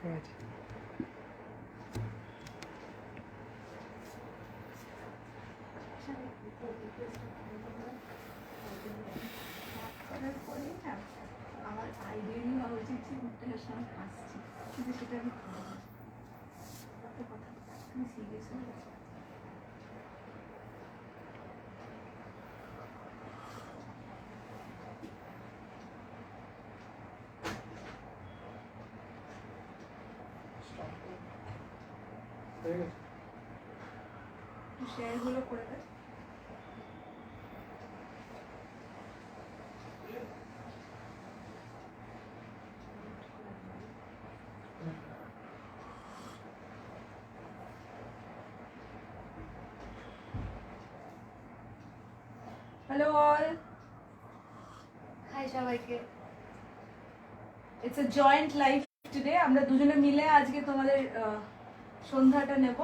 Good. আমার idea হওয়া উচিত যে মুখটা সময় হাসছি, কিন্তু সেটা আমি করবো না। কথা আমি সিরিয়াস হয়ে গেছি। শেয়ারগুলো করে দেয়। হ্যালো অল, হাই সবাইকে। It's a joint life today. আমরা দুজনে মিলে আজকে তোমাদের সন্ধ্যাটা নেব।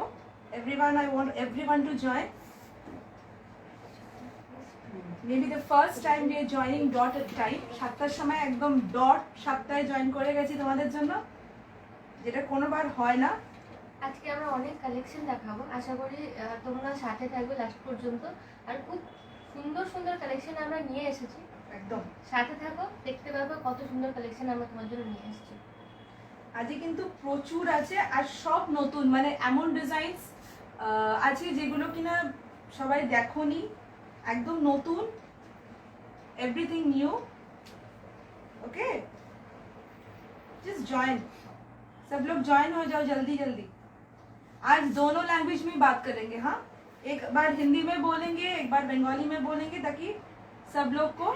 Everyone, I want everyone to join. Maybe the first time we are joining dot at time. 7টার সময় একদম ডট 7টায় জয়েন করে গেছি তোমাদের জন্য, যেটা কোনোবার হয় না। আজকে আমরা অনেক কালেকশন দেখাবো, আশা করি তোমরা সাথে থাকবে লাস্ট পর্যন্ত। আর খুব সুন্দর সুন্দর কালেকশন আমরা নিয়ে এসেছি, একদম সাথে থাকো, দেখতে পাবে কত সুন্দর কালেকশন আমরা তোমার জন্য নিয়ে এসেছি। আজকে কিন্তু প্রচুর আছে, আর সব নতুন, মানে এমন ডিজাইনস আছে যেগুলো কিনা সবাই দেখোনি, একদম নতুন, everything new. Okay, just join, सब लोग ज्वाइन हो जाओ जल्दी जल्दी। आज दोनों लैंग्वेज में बात करेंगे। हाँ, एक बार हिंदी में बोलेंगे, एक बार बंगाली में बोलेंगे, ताकि सब लोग को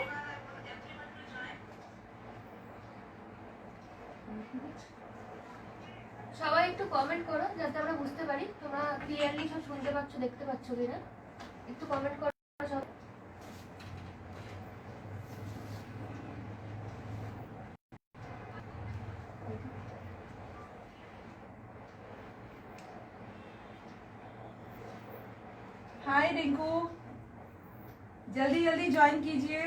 সবাই একটু কমেন্ট করো যাতে আমরা বুঝতে পারি তোমরা ক্লিয়ারলি সব শুনতে পাচ্ছ, দেখতে পাচ্ছ কিনা। একটু কমেন্ট করো সব। हाय रिंकू, जल्दी जल्दी ज्वाइन कीजिए।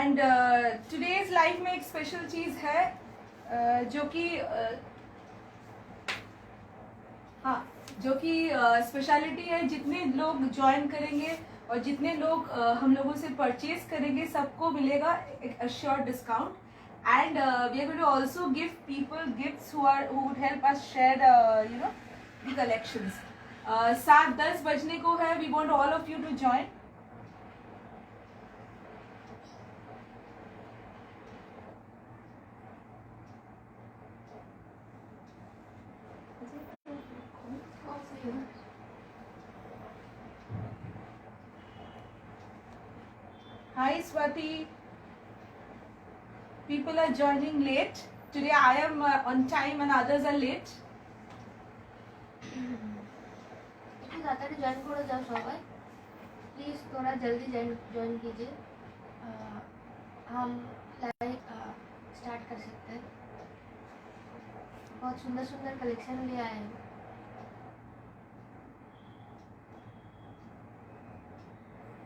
एंड टुडेज लाइफ में एक स्पेशल चीज़ है जो कि हाँ, जो कि स्पेशलिटी है। जितने लोग ज्वाइन करेंगे और जितने लोग हम लोगों से परचेज करेंगे, सबको मिलेगा एक assured discount. And we are going to also give people gifts who would help us share you know the collections. 7:10 बजने को है। We want all of you to join. Hi Swati. People are joining late. Today I am on time and others are late. একটু তাড়াতাড়ি join করে যাও সবাই please, थोड़ा जल्दी ज्वाइन कीजिए। हम लाइव स्टार्ट कर सकते हैं। बहुत सुंदर सुंदर कलेक्शन ले आए हैं।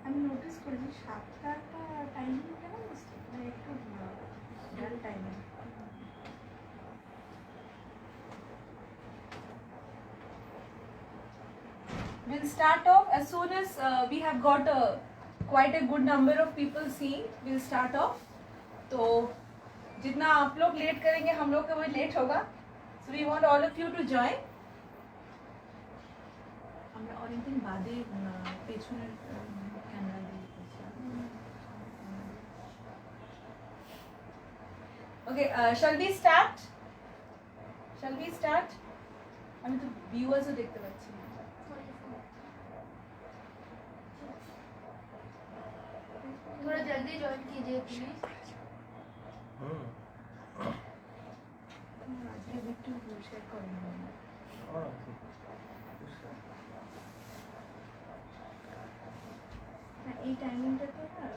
আমি নোটিস করেছি 7টা টাইমিং কেন মানে একটু ডাল timing. We'll start off as soon as we have got quite a good number of people seeing. We'll start off. तो जितना आप लोग लेट करेंगे हम लोग का वही लेट होगा. So we want all of you to join. আমরা অনেকদিন বাদে পেছনের ক্যামেরা দিয়ে Okay, shall we start? Shall we start? আমি তো ভিউয়ার্সও দেখতে পাচ্ছি না। थोड़ा जल्दी ज्वाइन कीजिए प्लीज। আজকে একটু শেয়ার করেন না। এই টাইমিংটা তো না।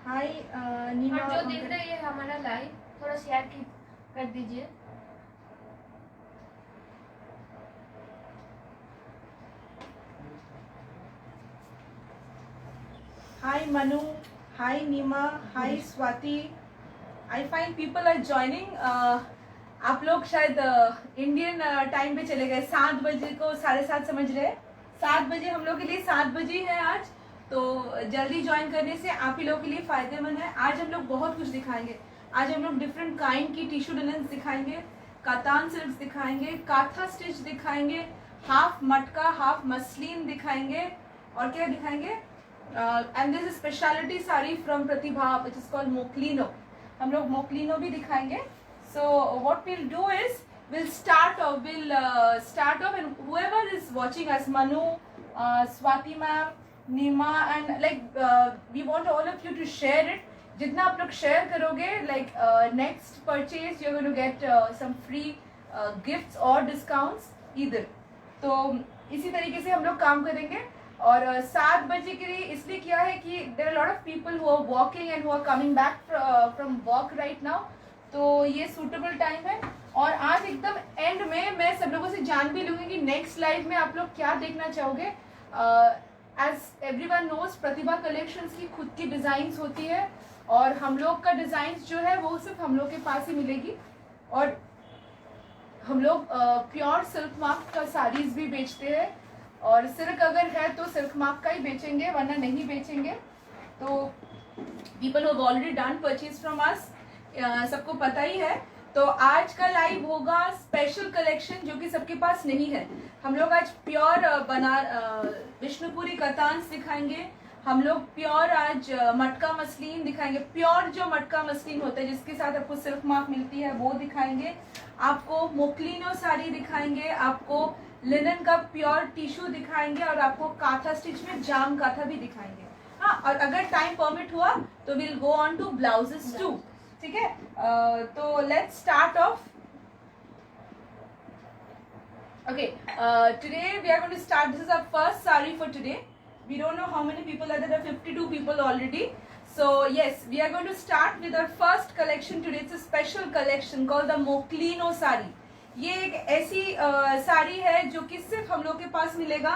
हाय नीमा, और जो देख रहे हैं हमारा लाइव थोड़ा शेयर कर दीजिए। Hi Manu, hi Neema, hi Swati I find people are joining. आप लोग शायद इंडियन टाइम पे चले गए. 7 बजे को 7:30 समझ रहे हैं. 7 बजे हम लोग के लिए 7 बजे है आज. तो जल्दी ज्वाइन करने से आप ही लोगों के लिए फायदेमंद है. आज हम लोग बहुत कुछ दिखाएंगे. आज हम लोग डिफरेंट काइंड की टिश्यू लिनन दिखाएंगे, कातान सिल्क दिखाएंगे, काथा स्टिच दिखाएंगे, हाफ मटका हाफ मसलिन दिखाएंगे, और क्या दिखाएंगे. And this speciality sari from Pratibha which is called Moklino. हम लोग मोक्लिनो भी दिखाएंगे. So what will do is we'll start off and whoever is watching us, Manu, Swati ma'am, Nima, and like we want all of you to share it. जितना आप लोग share करोगे, like next purchase you're going to get some free gifts or discounts either. तो इसी तरीके से हम लोग काम करेंगे. और 7 बजे के लिए इसलिए किया है कि there are a lot of people who are walking and who are coming back from work right now. तो ये सूटेबल टाइम है. और आज एकदम एंड में मैं सब लोगों से जान भी लूंगी कि नेक्स्ट लाइव में आप लोग क्या देखना चाहोगे. एज एवरीवन नोज, प्रतिभा कलेक्शंस की खुद की डिजाइन्स होती है, और हम लोग का डिजाइन्स जो है वो सिर्फ हम लोग के पास ही मिलेगी. और हम लोग प्योर सिल्क मार्क का साड़ीज भी बेचते हैं, और सिल्क अगर है तो सिल्क मार्क का ही बेचेंगे, वरना नहीं बेचेंगे. तो people who have already done purchase from us, सबको पता ही है. तो आज का लाइव होगा स्पेशल कलेक्शन जो कि सबके पास नहीं है. हम लोग आज प्योर विष्णुपुरी कतान दिखाएंगे. हम लोग प्योर आज मटका मसलिन दिखाएंगे. प्योर जो मटका मसलिन होता है जिसके साथ आपको सिल्क मार्क मिलती है वो दिखाएंगे. आपको मोक्लिनो साड़ी दिखाएंगे, आपको लिनन का प्योर टिश्यू दिखाएंगे, और आपको काथा स्टिच में जाम काथा भी दिखाएंगे. हाँ, और अगर टाइम परमिट हुआ तो will go on to blouses too. ठीक है. तो let's start off. Okay, today we are going to start. This is our first sari for today. We don't know how many people are there. There are 52 people already. So yes, we are going to start with our first collection today. It's a special collection called the Moklino sari. ये एक ऐसी साड़ी है जो कि सिर्फ हम लोग के पास मिलेगा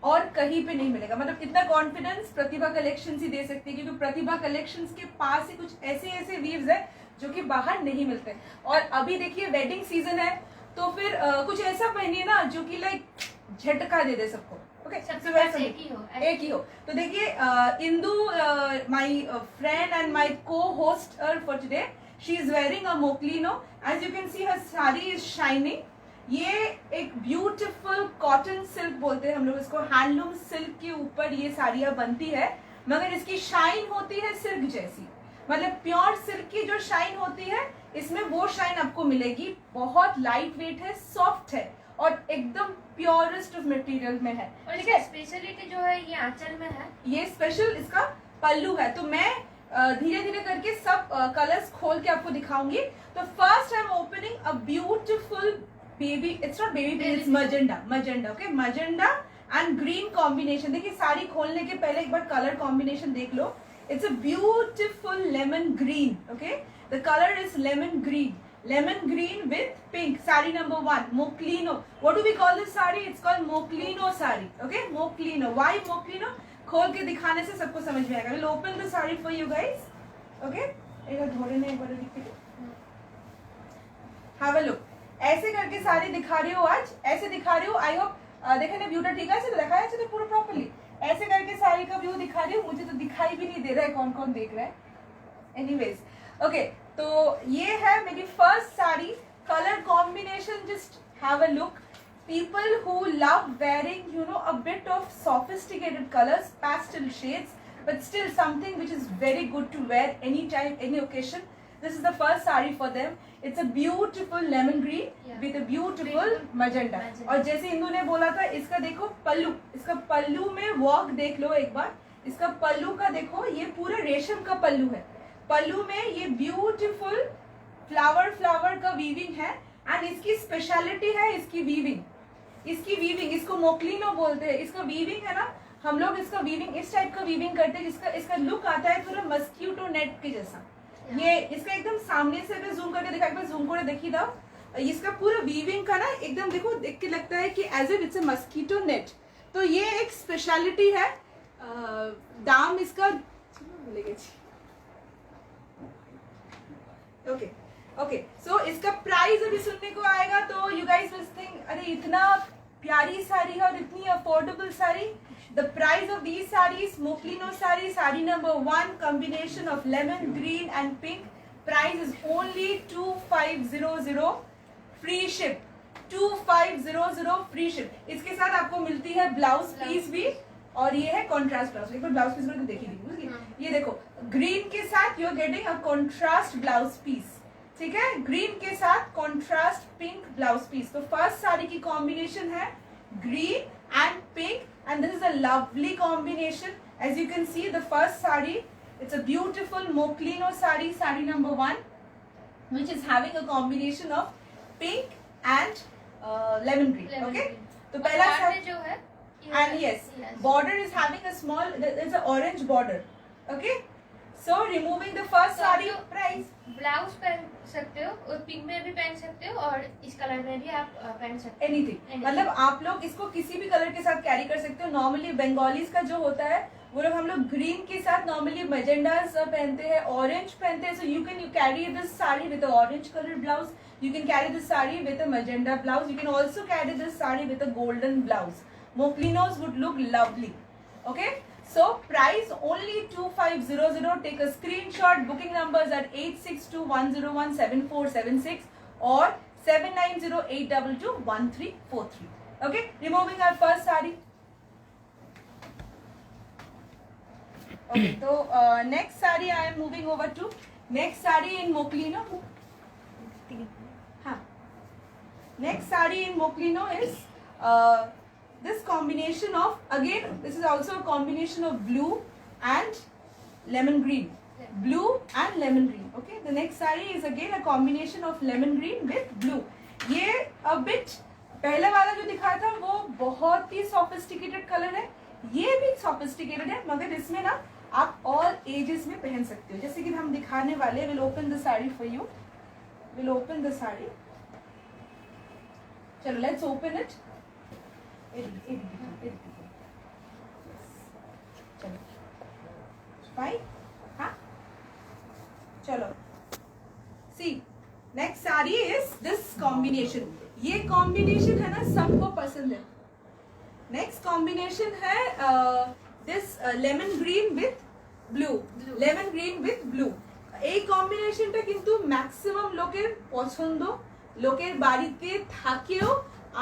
और कहीं पे नहीं मिलेगा. मतलब इतना कॉन्फिडेंस प्रतिभा कलेक्शन ही दे सकती है, क्योंकि प्रतिभा कलेक्शंस के पास ही कुछ ऐसे वीव्स है जो कि बाहर नहीं मिलते. और अभी देखिए वेडिंग सीजन है, तो फिर कुछ ऐसा पहनिए ना जो कि लाइक झटका दे दे सबको. ओके, एक ही हो. तो देखिए Indu, my friend and my co host for today, she is wearing a Moklino. As you can see her sari is shining. ये एक ब्यूटीफुल कॉटन सिल्क बोलते हैं हम लोग इसको. हैंडलूम सिल्क के ऊपर ये साड़ियाँ बनती है, मगर इसकी शाइन होती है सिल्क जैसी. मतलब प्योर सिल्क की जो शाइन होती है, इसमें वो शाइन आपको मिलेगी. बहुत लाइट वेट है, सॉफ्ट है, और एकदम प्योरेस्ट ऑफ मटेरियल में है. ठीक है. स्पेशलिटी जो है ये आंचल में है. ये स्पेशल इसका पल्लू है. तो मैं धीरे धीरे करके सब कलर्स खोल के आपको दिखाऊंगी. तो first I am opening a beautiful baby, it's not baby pink, it's magenta. Okay, magenta and green combination. देखिए साड़ी खोलने के पहले एक बार कलर कॉम्बिनेशन देख लो. It's a beautiful lemon green. Okay, the color is lemon green with pink. Saree number 1, Moklino. What do we call this saree? It's called Moklino saree. Okay, Moklino. Why Moklino? खोल के दिखाने से सबको समझ में आएगा. We'll open the saree for you guys. Okay, एक बार धोने ने एक बार दिखते. Have a look. ऐसे करके साड़ी दिखा रही हूँ आज, ऐसे दिखा रही हूँ. आई होप देखे ना ब्यूटी ठीक है, ऐसे दिखाया ऐसे तो पूरा प्रॉपर्ली. ऐसे करके साड़ी का व्यू दिखा रही हूँ. मुझे तो दिखाई भी नहीं दे रहा है कौन कौन देख रहा है. एनीवेज, ओके, तो ये है मेरी first sari. Colour combination just have a look. People who love wearing a bit of sophisticated colors, pastel shades, but still something which is very good to wear anytime, any occasion. This is the first saree for them. It's a beautiful lemon green with a beautiful magenta. और जैसे इंदु ने बोला था, इसका देखो पल्लू, इसका पल्लू में work देख लो एक बार. इसका पल्लू का देखो, ये पूरा रेशम का पल्लू है. पल्लू में ये ब्यूटीफुल फ्लावर का वीविंग है. एंड इसकी स्पेशलिटी है इसकी वीविंग. इसको मोक्लिनो बोलते हैं. इसका वीविंग है ना, हम लोग इसका वीविंग इस टाइप का वीविंग करते हैं, इसका लुक आता है थोड़ा मस्क्यूटो नेट के जैसा. ये इसका एकदम सामने से अगर जूम करके दिखा, जूम कर देखी था, इसका पूरा वीविंग का ना एकदम देखो, देख के लगता है कि as if it's a mosquito net. तो ये एक स्पेशलिटी है. दाम इसका ओके ओके, सो इसका प्राइस अभी सुनने को आएगा तो यू गाइस विल थिंक अरे इतना प्यारी साड़ी है और इतनी affordable sari. The price of these sarees, Moklino saree, saree number 1, combination of lemon, green and pink. Price is only 2500, free ship. 2500 free ship. इसके साथ आपको मिलती है ब्लाउज पीस भी और ये है कॉन्ट्रास्ट ब्लाउज. एक बार ब्लाउज पीस को देखी थी, ये देखो ग्रीन के साथ you are getting a contrast blouse piece. ठीक है, ग्रीन के साथ कॉन्ट्रास्ट पिंक ब्लाउज पीस. तो फर्स्ट साड़ी की कॉम्बिनेशन है green and pink and this is a lovely combination. As you can see, the first saree, it's a beautiful Moklino saree, saree number 1, which is having a combination of pink and lemon green. Okay, तो पहला saree जो है and yes, border is having a small, there's a orange border. Okay, so removing the first saree, price blouse पहन सकते हो और pink में भी पहन सकते हो और इस कलर में भी आप पहन सकते हो. एनीथिंग, मतलब आप लोग इसको किसी भी कलर के साथ कैरी कर सकते हो. नॉर्मली बंगालीज का जो होता है वो लोग हम लोग ग्रीन के साथ नॉर्मली मैजेंडास पहनते हैं, ऑरेंज पहनते हैं. So you can carry this sari with orange colour blouse, you can carry this sari with a मैजेंडा blouse, you can also carry this sari with a golden blouse. Moklinos would look lovely. Okay, so price only 2500. Take a screenshot. Booking numbers at 8621017476 or 7908221343. Okay, removing our first saree. Okay, so next saree I am moving over to. Next saree in Moklino. हाँ, next saree in Moklino is this combination of, again this is also a combination of blue and lemon green. Blue and lemon green. Okay, the next saree is again a combination of lemon green with blue. ये a bit पहले वाला जो दिखाया था वो बहुत ही sophisticated colour है, ये भी sophisticated है, मगर इसमें ना आप all ages में पहन सकते हो. जैसे कि हम दिखाने वाले, will open the saree for you. Will open the saree. चलो let's open it. चलो फाइन. हाँ चलो, see next sari is this combination. ये कॉम्बिनेशन है ना सबको पसंद है. नेक्स्ट कॉम्बिनेशन है this lemon green with blue. Lemon green with blue এই কম্বিনেশনটা কিন্তু ম্যাক্সিমাম লোকের পছন্দ, লোকের বাড়িতে থাকেও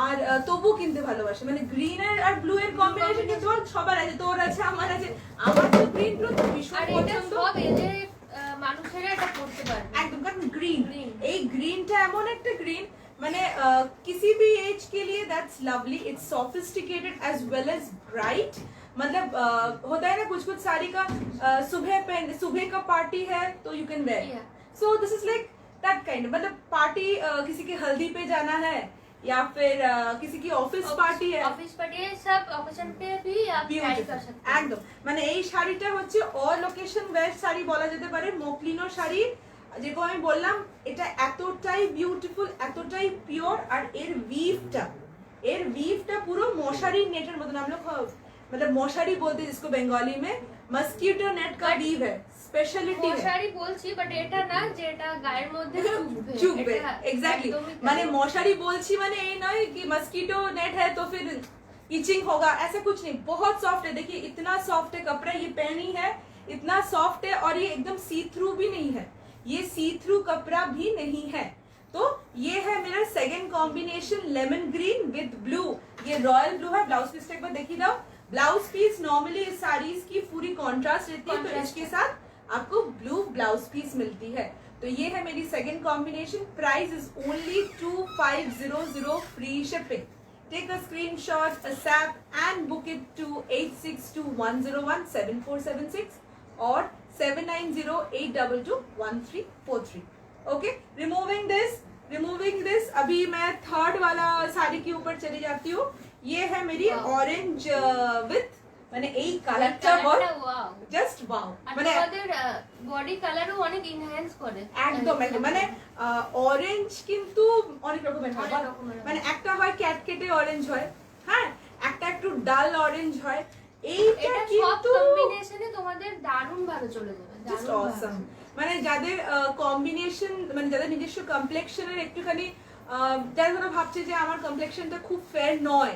আর তবু কিনতে ভালোবাসে. মানে গ্রিন আর ব্লু এর কম্বিনেশন কিন্তু সবার আছে, তোর আছে, আমার আছে. আমার তো গ্রিন ব্লু তো ভীষণ পছন্দ. সব এজের মানুষেরা এটা করতে পারবে একদম, কারণ গ্রিন, এই গ্রিনটা এমন একটা গ্রিন মানে किसी भी एज के लिए that's lovely. It's sophisticated as well as bright. मतलब होता है ना कुछ कुछ साड़ी का सुबह का पार्टी है तो you can wear. So this is like that kind. मतलब पार्टी किसी की हल्दी पे जाना है या फिर किसी की ऑफिस पार्टी है, ऑफिस पार्टी है, सब ऑकेशन पे भी आप कैरी कर सकते हैं. একদম, মানে এই শাড়িটা হচ্ছে অল লোকেশন ওয়্যার শাড়ি বলা যেতে পারে. মোকলিনো শাড়ি যেরকম আমি বললাম এটা এতটাই বিউটিফুল, এতটাই পিওর. আর এর वीवটা পুরো মশারি নেটের মতন. हम लोग मतलब মশারি বলতে जिसको बंगाली में मस्किटो नेट का वीव है, স্পেশালিটি है. মশারি বলছি বাট এটা না যে এটা গায়ের মধ্যে চুপবে. এক্স্যাক্টলি, মানে মশারি বলছি মানে এই নয় कि मस्किटो नेट है तो फिर इचिंग होगा, ऐसा कुछ नहीं. बहुत सॉफ्ट है, देखिए इतना सॉफ्ट है कपड़ा. ये पैनी है, इतना सॉफ्ट है और ये एकदम सी थ्रू भी नहीं है, ये सी थ्रू कपड़ा भी नहीं है. तो ये है मेरा second combination lemon green with blue. ये रॉयल ब्लू है. ब्लाउज पीस एक बार देखिए दाओ. ब्लाउज पीस नॉर्मली इस साड़ीज की पूरी कॉन्ट्रास्ट रहती है, तो इसके साथ आपको ब्लू ब्लाउज पीस मिलती है. तो ये है मेरी second combination. Price is only 2500, free shipping. Take a screenshot, a snap and book it to 8621017476 or 7908221343. Okay, removing this अभी मैं थर्ड वाला साड़ी के ऊपर चली जाती हूँ. ये है मेरी ऑरेंज विथ মানে এই কালারটা জাস্ট ওয়াও. মানে আমাদের বডি কালারও অনেক এনহ্যান্স করে. একদম একদম, মানে অরেঞ্জ কিন্তু অনেক রকমের হয়. মানে একটা হয় ক্যাটকেটে অরেঞ্জ হয়, হ্যাঁ, একটা একটু ডাল অরেঞ্জ হয়. এইটা কিন্তু কম্বিনেশনে তোমাদের দারুণ ভালো চলে যাবে. জাস্ট অসম. মানে যাদের কম্বিনেশন মানে যাদের নিজস্ব কমপ্লেক্সনের একটুখানি যারা ধরো ভাবছে যে আমার কমপ্লেক্সনটা খুব ফেয়ার নয়,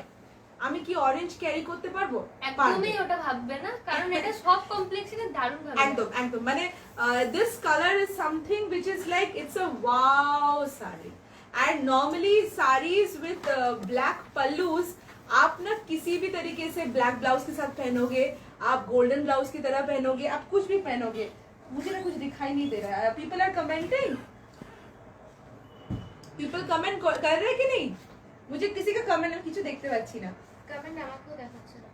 আমি কি অরেঞ্জ ক্যারি করতে পারবো? একদমই ওটা ভাববে না, কারণ এটা সব কমপ্লেক্সনে দারুণ ভাবে একদম একদম মানে this colour is something which is like it's a wow saree and normally sarees with black pallus आप ना किसी भी तरीके से ब्लैक ब्लाउज के साथ पहनोगे, आप गोल्डन ब्लाउज की तरह पहनोगे, आप कुछ भी पहनोगे, मुझे ना कुछ दिखाई नहीं दे रहा है। People are commenting, people comment कर रहे हैं कि नहीं? मुझे किसी का कमेंट में কিছু দেখতে পাচ্ছি না। কমেন্ট আমাকেও দেখাচ্ছে না।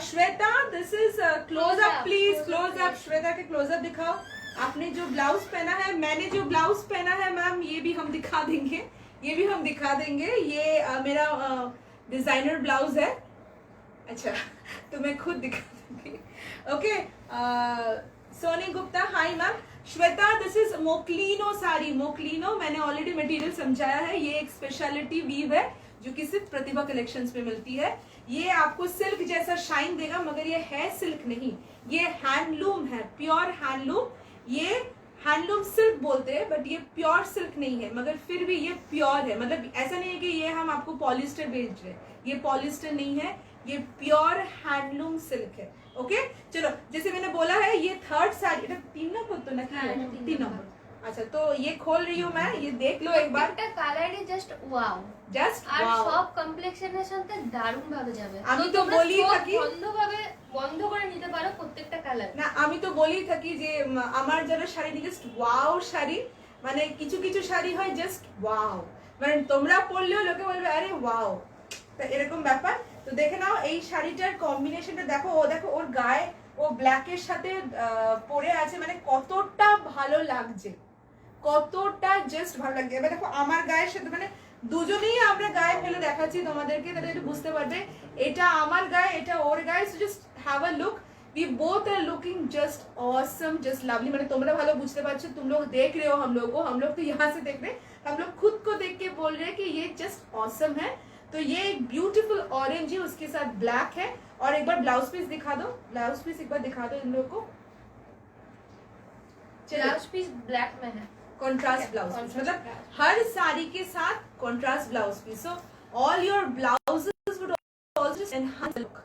Shweta this is close up please, close up Shweta के क्लोज अप दिखाओ। आपने जो ब्लाउज पहना है, मैंने जो ब्लाउज पहना है मैम, ये भी हम दिखा देंगे, ये भी हम दिखा देंगे। ये मेरा डिजाइनर ब्लाउज है। अच्छा तो मैं खुद दिखा दूंगी। Okay Soni Gupta hi ma'am. Shweta this is Moklino sari, Moklino मैंने ऑलरेडी मटेरियल समझाया है। ये एक स्पेशलिटी वीव है जो कि सिर्फ प्रतिभा कलेक्शंस में मिलती है। ये आपको सिल्क जैसा शाइन देगा, मगर ये है सिल्क नहीं, ये हैंडलूम है, प्योर हैंडलूम। ये हैंडलूम सिल्क बोलते हैं बट ये प्योर सिल्क नहीं है, मगर फिर भी ये प्योर है। मतलब ऐसा नहीं है कि ये हम आपको पॉलिस्टर बेच रहे हैं, ये पॉलिस्टर नहीं है, ये प्योर हैंडलूम सिल्क है। ओके चलो, जैसे मैंने बोला है ये थर्ड साड़ी, 3 नंबर तो ना, 3 नंबर। अच्छा तो ये खोल रही हूँ मैं, ये देख लो एक बार। একটা কালারই জাস্ট ওয়াও, জাস্ট আর ওয়াও। সব কমপ্লেক্সনের সাথে দারুণ ভাবে যাবে। আমি তো তোমরা বলি চোখ থাকি বন্ধ করে নিতে পারো প্রত্যেকটা কালার। না আমি তো বলি থাকি যে আমার যারা শাড়ি জাস্ট ওয়াও শাড়ি, মানে কিছু কিছু শাড়ি হয় জাস্ট ওয়াও, মানে তোমরা পরলেও লোকে বলবে আরে ওয়াও, তা এরকম ব্যাপার। তো দেখে নাও এই শাড়িটার কম্বিনেশনটা দেখো, ও দেখো ওর গায়ে ও ব্ল্যাকের সাথে পরে আছে, মানে কতটা ভালো লাগছে, কতটা জাস্ট ভালো লাগছে। এবার দেখো আমার গায়ের সাথে, মানে দুজনেই আমরা গায়ে ফেলে দেখাচ্ছি তোমাদেরকে, তাহলে একটু বুঝতে পারবে এটা আমার গায়ে, এটা ওর গায়ে। So just have a look, we both are looking just awesome, just lovely. মানে তোমরা ভালো বুঝতে পারছো, तुम लोग देख रहे हो हम लोग को, हम लोग तो यहाँ से देख रहे हैं, हम लोग खुद को देख के बोल रहे हैं कि ये जस्ट ऑसम है। तो ये एक ब्यूटीफुल ऑरेंज है, उसके साथ ब्लैक है। और एक बार ब्लाउज पीस दिखा दो, ब्लाउज पीस एक बार दिखा दो इन लोगों को। ब्लाउज पीस ब्लैक में है, कॉन्ट्रास्ट ब्लाउज पीस, मतलब हर साड़ी के साथ contrast blouse piece. So all your blouses would also enhance the look.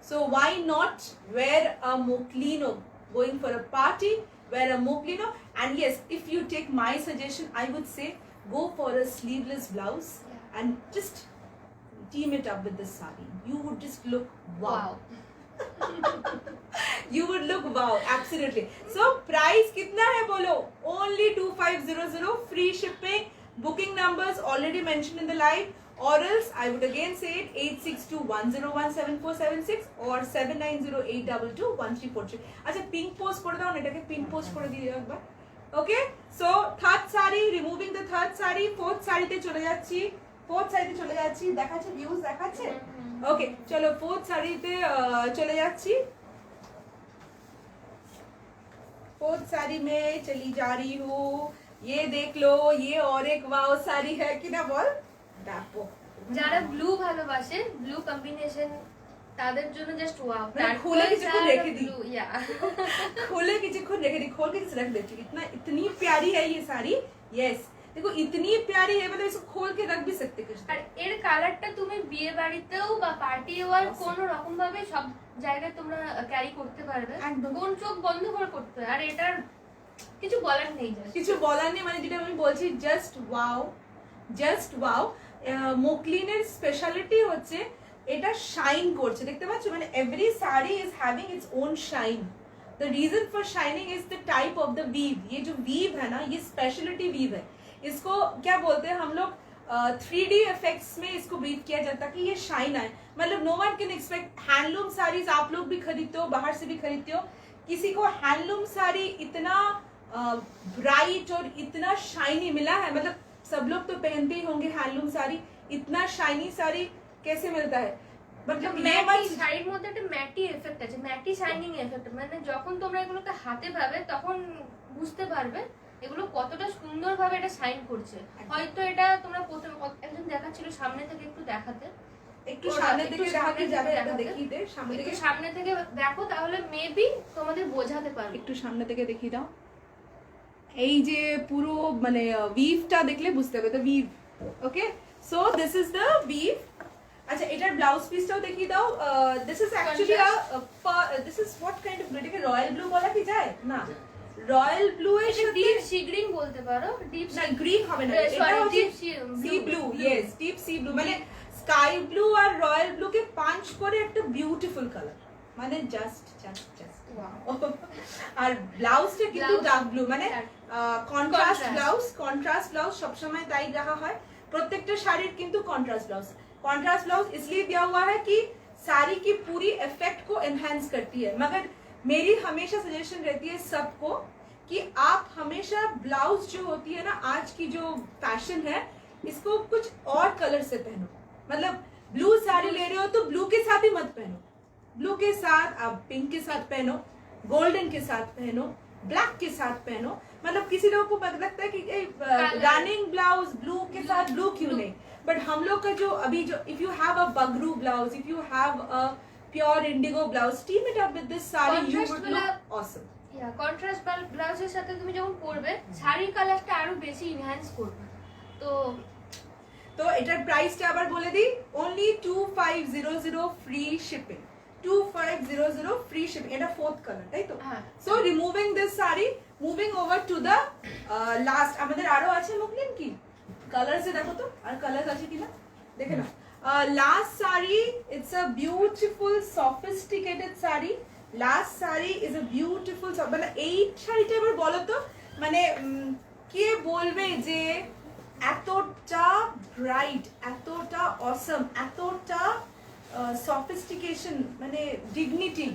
So why not wear a moklino? Going for a party, wear a moklino. And yes, if you take my suggestion, I would say go for a sleeveless blouse and just team it up with this sari. You would just look wow. You would look wow, absolutely. So price kitna hai bolo? Only 2500, free shipping. Booking numbers already mentioned in the live, or else I would again say it 8621017476 or 7908221343. अच्छा pink post করে দাও না, এটাকে pin post করে দিও একবার। Okay so third sari, removing the third sari, fourth শাড়িতে চলে যাচ্ছি, দেখাচ্ছে ভিউজ দেখাচ্ছে। ওকে চলো ফোর্থ শাড়িতে চলে যাচ্ছি। फोर्थ साड़ी में चली जा रही हूँ। ये देख लो, ये और एक वाव साड़ी है कि ना बोल। যারা ব্লু ভালোবাসে, ব্লু কম্বিনেশন, তাদের জন্য জাস্ট ওয়াও। खोले किसी रेखे दी, या खोले किसी को रेखे दी, खोल के किसी रख देती। इतनी प्यारी है ये साड़ी। यस देखो इतनी प्यारी है, मतलब इसको खोल के रख भी सकते कुछ। আর এর কালারটা তুমি বিয়ে বাড়িতেও বা পার্টি ওয়ার কোন রকম ভাবে সব জায়গায় তোমরা ক্যারি করতে পারবে, একদম। কোন চোখ বন্ধ করে করতে পারবে। আর এটার কিছু বলার নেই, কিছু বলার নেই, মানে যেটা আমি বলছি জাস্ট ওয়াও, জাস্ট ওয়াও। মোকলিনের স্পেশালিটি হচ্ছে এটা শাইন করছে, দেখতে পাচ্ছ, মানে every sari is having its own shine. The reason for shining is the type of the weave. ये जो वीव है ना, ये स्पेशलिटी वीव है। इसको क्या बोलते हैं हम लोग, 3D इफेक्ट्स में इसको ब्रीथ किया जाता है कि ये शाइन आए। मतलब no one can expect handloom saris आप लोग भी खरीदते हो, बाहर से भी खरीदते हो, किसी को हैंडलूम साड़ी इतना ब्राइट और इतना शाइनी मिला है। मतलब सब लोग तो पहनते ही होंगे हैंडलूम साड़ी, इतना शाइनी साड़ी कैसे मिलता है। मतलब ম্যাটি শাড়ির মধ্যে একটা ম্যাটি এফেক্ট আছে, ম্যাটি শাইনিং এফেক্ট। মানে যখন তোমরা এগুলোকে হাতে পাবে তখন বুঝতে পারবে এগুলো কতটা সুন্দরভাবে এটা শাইন করছে। হয়তো এটা তোমরা প্রথম একজন দেখাচ্ছিল সামনে থেকে, একটু দেখাতে, একটু সামনে থেকে দেখাতে যাবে, এটা দেখিয়ে দে, সামনে থেকে সামনে থেকে দেখো, তাহলে মেবি তোমাদের বোঝাতে পারবে। একটু সামনে থেকে দেখিয়ে দাও। এই যে পুরো মানে উইভটা দেখলে বুঝতে হবে তো we've okay so this is the we've আচ্ছা এটার ব্লাউজ পিসটাও দেখিয়ে দাও this is actually this is what kind of এটাকে রয়্যাল ব্লু বলা কি যায় না রয়্যাল ব্লু এর সাথে ডিপ সি গ্রিন বলতে পারো ডিপ না গ্রিন হবে না এটা হচ্ছে C blue yes deep sea blue মানে স্কাই ব্লু আর রয়্যাল ব্লু কে পাঞ্চ করে একটা বিউটিফুল কালার মানে জাস্ট আর ব্লাউজটা কিন্তু ডার্ক ব্লু মানে কন্ট্রাস্ট ব্লাউজ সবসময় তাই রাখা হয় প্রত্যেকটা শাড়ির কিন্তু कॉन्ट्रास्ट ब्लाउज इसलिए दिया हुआ है कि साड़ी की पूरी इफेक्ट को एनहांस करती है मगर मेरी हमेशा सजेशन रहती है सबको कि आप हमेशा ब्लाउज जो होती है ना आज की जो फैशन है इसको कुछ और कलर से पहनो मतलब ब्लू साड़ी ले रहे हो तो ब्लू के साथ ही मत पहनो ब्लू के साथ आप पिंक के साथ पहनो गोल्डन के साथ पहनो ब्लैक के साथ पहनो मतलब किसी लोगों को लगता है कि रनिंग ब्लाउज ब्लू के साथ ब्लू क्यों नहीं बट हम लोग का जो अभी जो if you have a Bagru blouse if you have a pure Indigo blouse team it up with this sari you would look awesome या কন্ট্রাস্ট ব্লাউজের সাথে তুমি যখন পরবে শাড়ির কালারটা আরো বেশি এনহ্যান্স করবে তো এটার প্রাইসটা আবার বলে দিই only 2500 free shipping 2500 free shipping এটা ফোর্থ কালার তাই তো so removing this sari moving over to the last আমাদের আরো আছে মুকলিন কি কালার से देखो तो और कलर्स আছে কিনা দেখে নাও last sari it's a beautiful sophisticated sari last sari is a beautiful মানে এই শাড়িটা এবার বলো তো মানে কে বলবে যে এতটা ব্রাইট এতটা অসম এতটা সফিস্টিকেশন মানে ডিগনিটি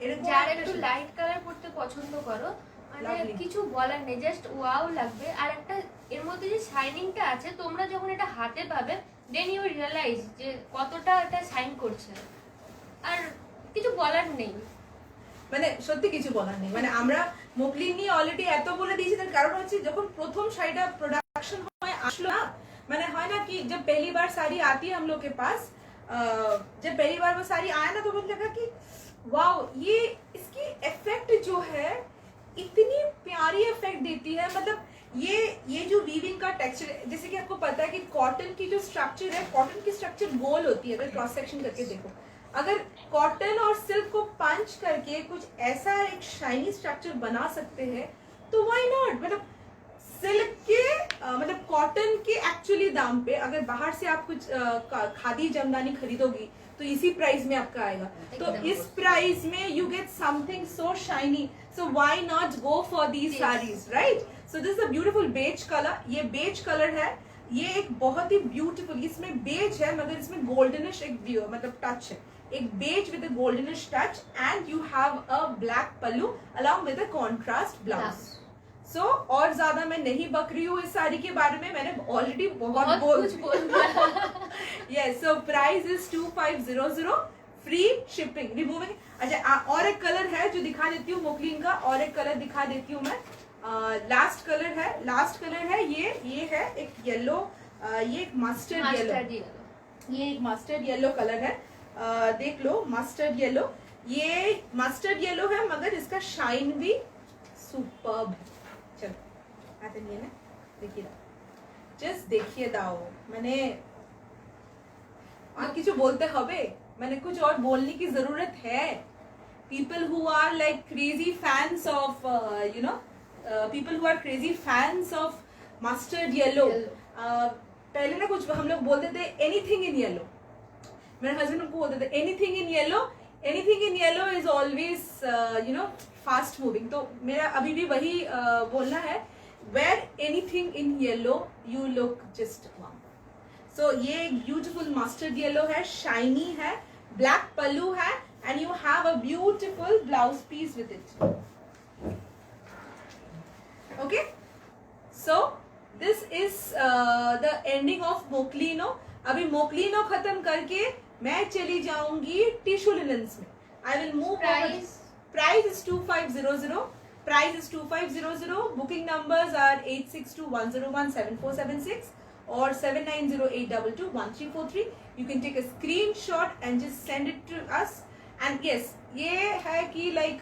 এরকম যারা একটু লাইট কালার পরতে পছন্দ করো মানে কিছু বলার নেই জাস্ট ওয়াও লাগবে আর একটা এর মধ্যে যে শাইনিংটা আছে তোমরা যখন এটা হাতে পাবে দেন ইউ রিয়ালাইজ যে কতটা এটা শাইন করছে আর কিছু বলার নেই মানে সত্যি কিছু বলার নেই মানে আমরা মুকলিন নিয়ে অলরেডি এত বলে দিয়েছি তার কারণ হচ্ছে যখন প্রথম শাড়িটা प्रोडक्शन হয় আসলো না মানে হয় না कि जब पहली बार साड़ी आती है हम लोग के पास जब पहली बार वो साड़ी आया ना तो मुझे लगा कि वाओ ये इसकी इफेक्ट जो है इतनी प्यारी इफेक्ट देती है मतलब ये जो वीविंग का टेक्सचर जैसे कि आपको पता है कि कॉटन की जो स्ट्रक्चर है कॉटन की स्ट्रक्चर गोल होती है अगर क्रॉस सेक्शन करके देखो अगर कॉटन और सिल्क को पंच करके कुछ ऐसा एक शाइनी स्ट्रक्चर बना सकते हैं तो व्हाई नॉट मतलब सिल्क के मतलब कॉटन के एक्चुअली दाम पे अगर बाहर से आप कुछ खादी जमदानी खरीदोगी तो इसी प्राइस में आपका आएगा तो इस प्राइस में you get something so shiny so why not go for these saris right so this is a beautiful beige colour ये बेज कलर है ये एक बहुत ही ब्यूटीफुल इसमें बेज है मगर इसमें गोल्डनिश एक मतलब टच है एक beige with a goldenish touch and you have a black pallu along with a contrast blouse so और ज्यादा मैं नहीं बक रही हूँ इस साड़ी के बारे में मैंने ऑलरेडी बहुत कुछ बोल दिया yes so price is 2500 free shipping removing अच्छा और एक कलर है जो दिखा देती हूँ मुकलिन का और एक कलर दिखा देती हूँ मैं लास्ट कलर है ये है एक येलो ये एक मस्टर्ड येलो ये एक मस्टर्ड येलो कलर है देख लो मस्टर्ड येलो ये मस्टर्ड येलो है मगर इसका शाइन भी सुपर्ब है चलो आता नहीं है ना देखिए जस्ट देखिए दाओ मैंने আর কিছু বলতে হবে মানে कुछ और बोलने की जरूरत है people who are like crazy fans of you know people who are crazy fans of mustard yellow पहले ना कुछ हम लोग बोलते थे एनीथिंग इन येलो मेरे हस्बैंड को बोलते थे anything in yellow is always you know fast moving तो मेरा अभी भी वही बोलना है where anything in yellow you look just wow so ये एक ब्यूटीफुल मस्टर्ड येलो है शाइनी है ब्लैक पल्लू है and you have a beautiful blouse piece with it okay so this is the ending of Moklino अभी Moklino खत्म करके मैं चली जाऊंगी टिश्यू लिनन्स में I will move price is 2500 booking numbers are 8621017476 or 7908221343 you can take a screenshot and just send it to us and yes ये है कि like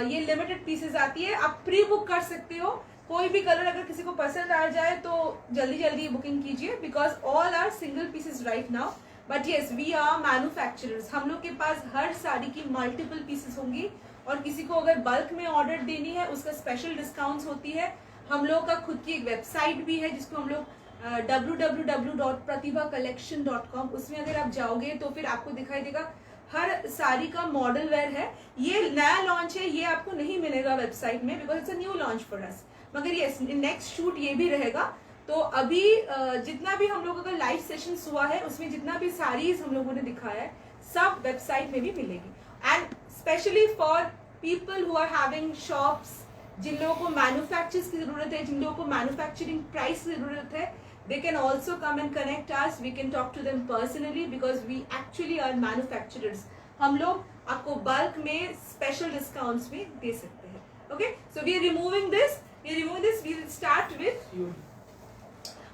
ये लिमिटेड पीसेस आती है आप प्री बुक कर सकते हो कोई भी कलर अगर किसी को पसंद आ जाए तो जल्दी जल्दी बुकिंग कीजिए, because all are single pieces right now. But yes, we are manufacturers. हम लोग के पास हर साड़ी की मल्टीपल पीसेस होंगी, और किसी को अगर बल्क में ऑर्डर देनी है उसका स्पेशल डिस्काउंट्स होती है. हम लोग का खुद की एक वेबसाइट भी है जिसको हम लोग www.pratibhacollection.com, उसमें अगर आप जाओगे तो फिर आपको दिखाई देगा हर साड़ी का मॉडल वेयर है. ये नया लॉन्च है, ये आपको नहीं मिलेगा वेबसाइट में because it's a new launch for us. मगर ये नेक्स्ट शूट ये भी रहेगा. तो अभी जितना भी हम लोगों का लाइव सेशन हुआ है उसमें जितना भी साड़ीज हम लोगों ने दिखाया है सब वेबसाइट में भी मिलेगी. And specially for people who are having shops, जिन लोगों को मैन्युफैक्चर्स की जरूरत है, जिन लोगों को मैन्युफैक्चरिंग प्राइस की जरूरत है, they can also come and connect us. We can talk to them personally because we actually are manufacturers. हम लोग आपको बल्क में स्पेशल डिस्काउंट्स भी दे सकते हैं. Okay, so we are removing this. We will start with.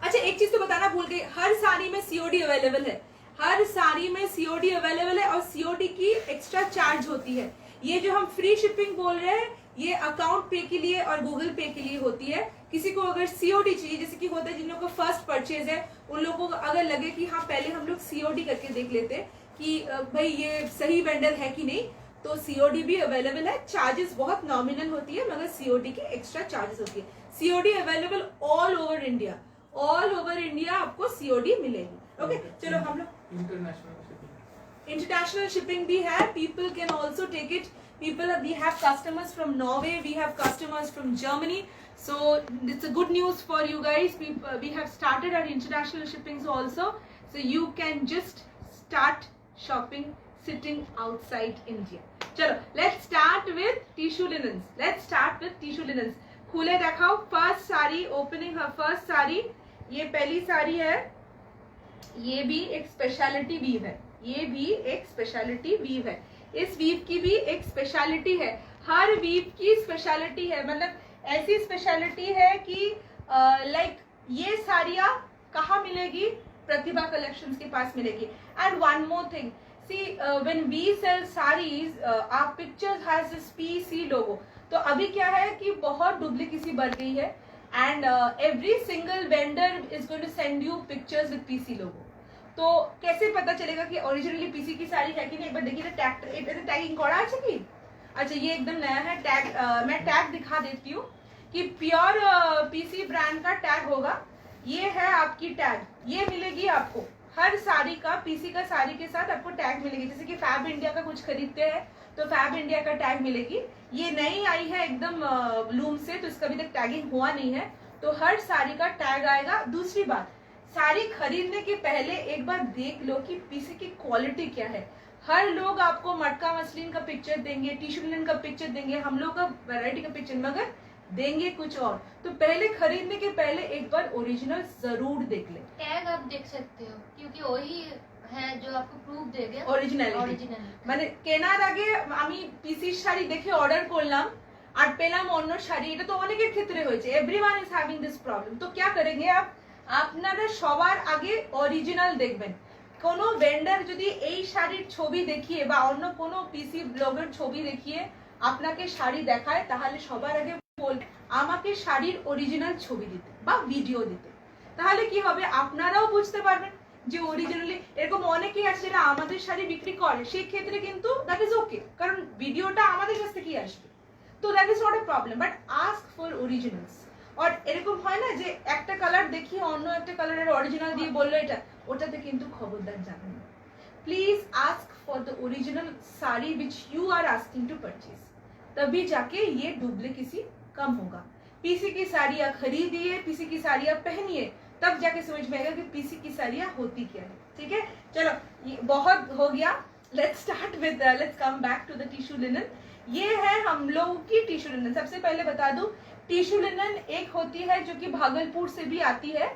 अच्छा, एक चीज तो बताना भूल गई, हर साड़ी में COD अवेलेबल है. हर साड़ी में COD अवेलेबल है और COD की एक्स्ट्रा चार्ज होती है. ये जो हम फ्री शिपिंग बोल रहे हैं ये अकाउंट पे के लिए और गूगल पे के लिए होती है. किसी को अगर COD चाहिए, जैसे कि होता है जिन लोगों को फर्स्ट परचेज है, उन लोगों को अगर लगे कि हाँ पहले हम लोग COD करके देख लेते कि भाई ये सही वेंडर है कि नहीं, तो COD भी अवेलेबल है. चार्जेस बहुत नॉमिनल होती है मगर COD की एक्स्ट्रा चार्जेस होती है. COD available all over India. All over India आपको COD मिलेगी. ओके, चलो हम लोग इंटरनेशनल शिपिंग भी है. People can also take it. People, we have customers from Norway, we have customers from Germany, so it's a good news for you guys. We have started our international shippings also, so you can just start shopping sitting outside India. चलो, let's start with tissue linens. खुले दिखाओ. First sari opening, first sari, ये पहली साड़ी है. ये भी एक speciality weave है. इस वीव की भी एक स्पेशलिटी है. हर वीव की स्पेशलिटी है, मतलब ऐसी स्पेशलिटी है कि लाइक ये साड़ियाँ कहाँ मिलेगी? प्रतिभा कलेक्शंस के पास मिलेगी. And one more thing, see when we sell saris our pictures has this PC logo. तो अभी क्या है कि बहुत डुप्लीकेसी बढ़ गई है and every single vendor is going to send you pictures with PC logo. तो कैसे पता चलेगा कि ओरिजिनली PC की साड़ी है कि नहीं? एक बार देखिए टैगिंग करा আছে কি? अच्छा, ये एकदम नया है टैग. मैं टैग दिखा देती हूँ कि प्योर PC ब्रांड का टैग होगा. ये है आपकी टैग, ये मिलेगी आपको हर साड़ी का. PC का साड़ी के साथ आपको टैग मिलेगी. जैसे कि फैब इंडिया का कुछ खरीदते हैं तो फैब इंडिया का टैग मिलेगी. ये नई आई है एकदम लूम से, तो इसका अभी तक टैगिंग हुआ नहीं है, तो हर साड़ी का टैग आएगा. दूसरी बात, साड़ी खरीदने के पहले एक बार देख लो कि PC की क्वालिटी क्या है. हर लोग आपको मटका मसलिन का पिक्चर देंगे, टिश्यू लिनन का पिक्चर देंगे, हम लोग का वैरायटी का पिक्चर, मगर देंगे कुछ और. तो पहले खरीदने के पहले एक बार ओरिजिनल जरूर देख ले. टैग आप देख सकते हो क्योंकि वही है जो आपको प्रूफ देगा অরিজিনালিটি. মানে কেনার আগে আমি PC শাড়ি দেখে অর্ডার করলাম আর পেলাম অন্য শাড়ি, এটা তো অনেকের ক্ষেত্রে হয়েছে. Everyone is having this problem. তো क्या करेंगे आप? আপনারা সবার আগে অরিজিনাল দেখবেন. কোনো ভেন্ডার যদি এই শাড়ির ছবি দেখিয়ে বা অন্য কোনো PC ব্লগের ছবি দেখিয়ে আপনাকে শাড়ি দেখায়, তাহলে সবার আগে বলবেন আমাকে শাড়ির অরিজিনাল ছবি দিতে বা ভিডিও দিতে. তাহলে কি হবে? আপনারাও বুঝতে পারবেন যে অরিজিনালি. এরকম অনেকেই আছে যারা আমাদের শাড়ি বিক্রি করে, সেই ক্ষেত্রে কিন্তু দ্যাট ইজ ওকে, কারণ ভিডিওটা আমাদের কাছ থেকেই আসবে, তো that is not a problem. But ask for originals. और এরকম হয় না যে একটা কালার দেখিয়ে অন্য একটা কালারের অরিজিনাল দিয়ে বললো এটা, ওটাতে কিন্তু খবরদার যাবেন না. Please ask for the original sari which you are asking to purchase, तभी जाके ये डुप्लीकेसी कम होगा. PC की साड़ियाँ खरीदिए, PC की साड़ियाँ पहनिए, तब जाके समझ में आएगा कि PC की साड़ियाँ होती क्या है. ठीक है, चलो ये बहुत हो गया. Let's come back to the tissue linen. ये है हम लोगों की टिश्यू लिनन. सबसे पहले बता दूं, टिश्यू लिनन एक होती है जो कि भागलपुर से भी आती है.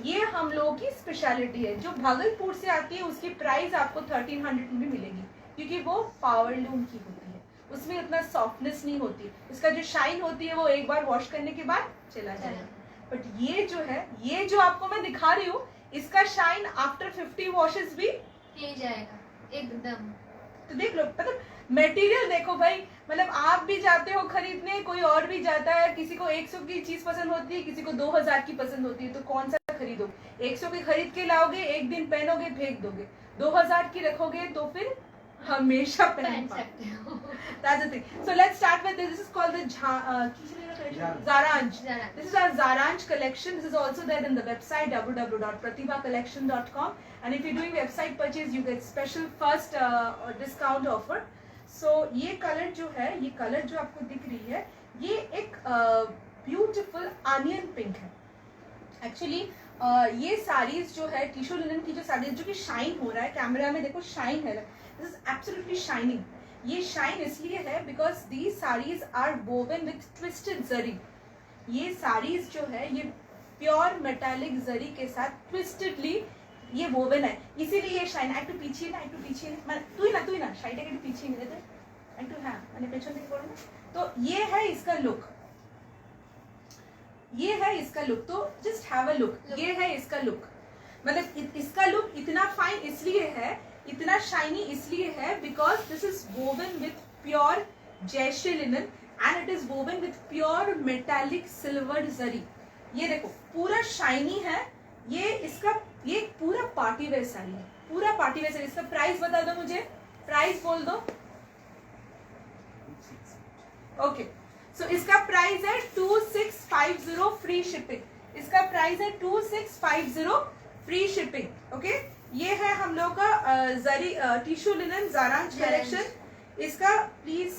ये हम लोगों की स्पेशलिटी है. जो भागलपुर से आती है उसकी प्राइस आपको 1300 में भी मिलेगी, क्योंकि वो पावर लूम की होती है. उसमें उतना सॉफ्टनेस नहीं होती, उसका जो शाइन होती है वो एक बार वॉश करने के बाद चला जाएगा. बट ये जो है, ये जो आपको मैं दिखा रही हूँ, इसका शाइन आफ्टर 50 वॉशेस भी नहीं जाएगा एकदम. तो देख लो, मतलब मटेरियल देखो भाई, मतलब आप भी जाते हो खरीदने, कोई और भी जाता है, किसी को 100 की चीज पसंद होती है, किसी को 2000 की पसंद होती है, तो कौन सा खरीदो? 100 की खरीद के लाओगे, एक दिन पहनोगे फेंक दोगे, 2000 की रखोगे तो फिर हमेशा पहन सकते हो। That's the thing. So let's start with this. This is called the Zaranj. This is our Zaranj collection. This is also there in the website www.pratibhacollection.com. And if you're doing website purchase, you get special first discount offer. So ये colour जो है, ये colour जो आपको दिख रही है, ये एक ब्यूटीफुल अनियन पिंक है. एक्चुअली ये साड़ीज जो है, टिश्यू लिनन की जो साड़ीज जो कि शाइन हो रहा है, कैमरा में देखो शाइन है, दिस इज एब्सोल्युटली शाइनिंग. ये शाइन इसलिए है because these saris are woven with twisted zari. ये साड़ीज जो है ये प्योर मेटालिक जरी के साथ ट्विस्टेडली ये वोवन है, इसीलिए ये शाइन. একটু পিছিয়ে না, একটু পিছিয়ে মানে তুই না শাড়িটাকে একটু পিছিয়ে নিয়ে দে একটু, হ্যাঁ মানে পেছন থেকে করো না. তো ये है इसका लुक, ये है इसका लुक. तो जस्ट हैव अ लुक. ये है इसका लुक. मतलब इसका लुक इतना फाइन इसलिए है, इतना शाइनी इसलिए है because this is woven with pure Jayashree linen and it is woven with pure metallic silver zari. ये देखो पूरा शाइनी है. ये पूरा पार्टी वेयर साड़ी है, पूरा पार्टी वेयर साड़ी. इसका प्राइस बता दो मुझे, प्राइस बोल दो. ओके सो इसका प्राइस है 2650 फ्री शिपिंग. इसका प्राइस है 2650 फ्री शिपिंग. ओके ये है हम लोग का जरी टिश्यू लिनन जारांज कलेक्शन. इसका प्लीज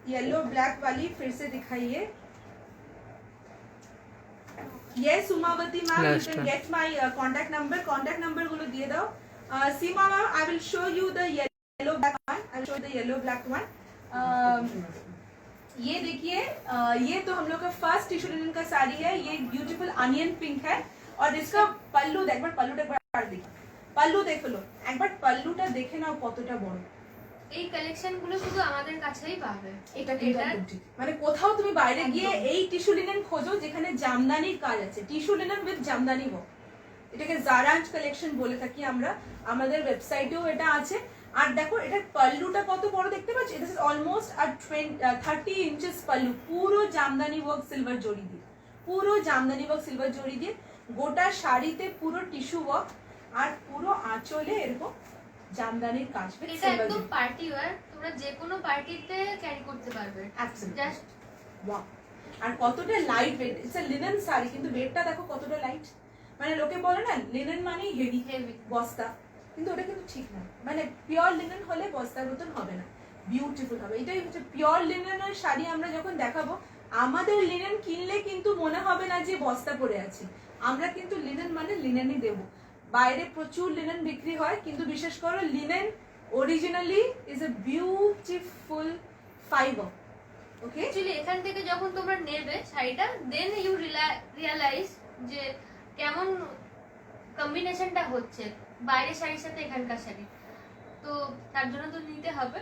येलो ब्लैक वाली फिर से दिखाइए. Yes, Sumavati ma'am, you can get my contact number गुलो दिए दो. Seema ma'am, I will show you the yellow black one. I will show you the yellow black one. ये देखिए, ये तो हम लोग का फर्स्ट टिश्यू लिनन का साड़ी है. ये ब्यूटीफुल अनियन पिंक है और इसका पल्लू देख, पल्लूटा একবার দেখো, पल्लू দেখো लो একবার, पल्लूটা দেখে নাও কতটা বড়. এই কালেকশন গুলো শুধু আমাদের কাছেই পাবে. এটা ঠিক, মানে কোথাও তুমি বাইরে গিয়ে এই টিস্যু লিনেন খোঁজো যেখানে জামদানির কাজ আছে, tissue linen with Jamdani work. এটাকে জারাঞ্জ কালেকশন বলে থাকি আমরা. আমাদের ওয়েবসাইটেও এটা আছে. আর দেখো এটার পাল্লুটা কত বড় দেখতে পাচ্ছ. This is almost 30 inches pallu, পুরো জামদানি ওয়ার্ক সিলভার জড়ি দিয়ে, পুরো জামদানি ওয়ার্ক সিলভার জড়ি দিয়ে, গোটা শাড়িতে পুরো টিস্যু ওয়ার্ক আর পুরো আঁচলে এরকম জামদানির কাজ. এটা একদম পার্টি ওয়্যার, তোমরা যে কোনো পার্টিতে ক্যারি করতে পারবে. Just wow. আর কতটা light weight. It's a linen sari কিন্তু ওয়েটটা দেখো কতটা লাইট. মানে লোকে বলে না লিনেন মানে হেভি বস্তা, কিন্তু ওটা কিন্তু ঠিক না. মানে পিওর লিনেন হলে বস্তার মতন হবে না, বিউটিফুল হবে. এটাই হচ্ছে পিওর লিনেনের শাড়ি. আমরা যখন দেখাবো আমাদের লিনেন কিনলে কিন্তু মনে হবে না যে বস্তা পরে আছে. আমরা কিন্তু লিনেন মানে লিনেনই দেবো. বাইরে প্রচুর লিনেন বিক্রি হয় কিন্তু বিশেষ করে linen originally is a beautiful fibre. Okay actually এখান থেকে যখন তোমরা নেবে শাড়িটা, দেন ইউ রিয়ালাইজ যে কেমন কম্বিনেশনটা হচ্ছে বাইরের শাড়ির সাথে এখানকার শাড়ি. তো তার জন্য তো নিতে হবে.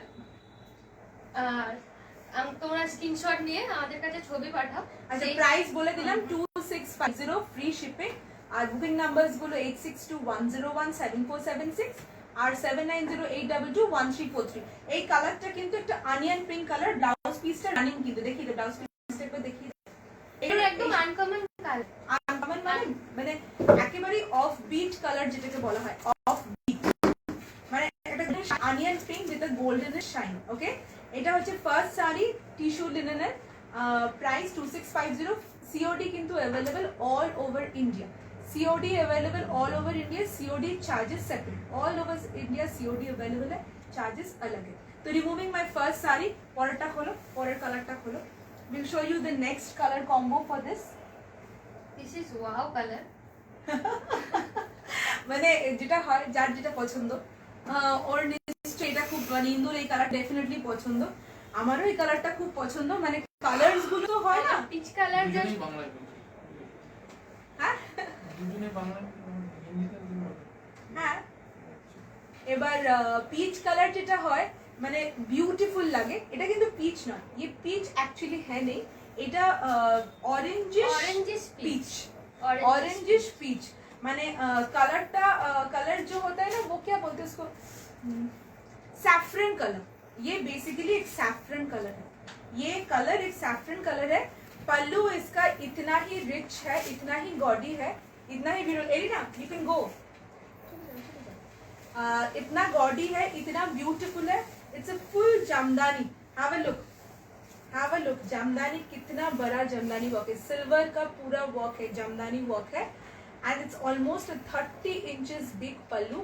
আর তোমরা স্ক্রিনশট নিয়ে আমাদের কাছে ছবি পাঠাও. আচ্ছা প্রাইস বলে দিলাম 2650 ফ্রি শিপিং. আর বুকিং নাম্বারস গুলো 8621017476 আর 7908221343. এই কালারটা কিন্তু একটা অনিয়ন পিঙ্ক কালার. ব্লাউজ পিসটা রানিং কিন্তু দেখিয়ে দাও, ব্লাউজ পিসটা একবার দেখিয়ে দাও. এটা একদম আনকমন কালার. আনকমন মানে একেবারে অফ বিট কালার যেটাকে বলা হয়, অফ বিট মানে এটা onion pink with a golden shine. Okay এটা হচ্ছে ফার্স্ট শাড়ি টিস্যু লিনেনের. প্রাইস 2650. COD কিন্তু available all over India. COD available all over India. COD charges separate. All over India COD available है, चार्जेस अलग है. तो रिमूविंग माय फर्स्ट साड़ी, পরেরটা খোলো, পরের কালারটা খোলো. We'll show you the next color combo for this. This is wow color. মানে যেটা হয় যার যেটা পছন্দ, ওর নিশ্চয়ই এটা খুব, মানে ইন্দুর এই কালার ডেফিনেটলি পছন্দ, আমারও এই কালারটা খুব পছন্দ. মানে কালারস গুলো তো হয় না, পিচ কালার জাস্ট. হ্যাঁ হ্যাঁ এবার পিচ কালার যেটা হয় মানে বিউটিফুল লাগে. এটা কিন্তু পিচ নয়, ये পিচ एक्चुअली है नहीं, এটা ऑरेंजिश पीच. ऑरेंजिश पीच মানে কালারটা, কালার जो होता है ना वो क्या बोलते हैं उसको, सैफरन कलर, ये बेसिकली एक सैफरन कलर है, ये कलर एक सैफरन कलर है। पल्लू इसका इतना ही रिच है, इतना ही गॉडी है, इतना ही एरिना यू कैन गो, इतना गॉडी है, इतना ब्यूटीफुल है। It's a full jamdani, have a look, have a look. Jamdani कितना बड़ा जामदानी वर्क है, सिल्वर का पूरा वर्क है, जामदानी वर्क है। And it's almost 30 inches big pallu,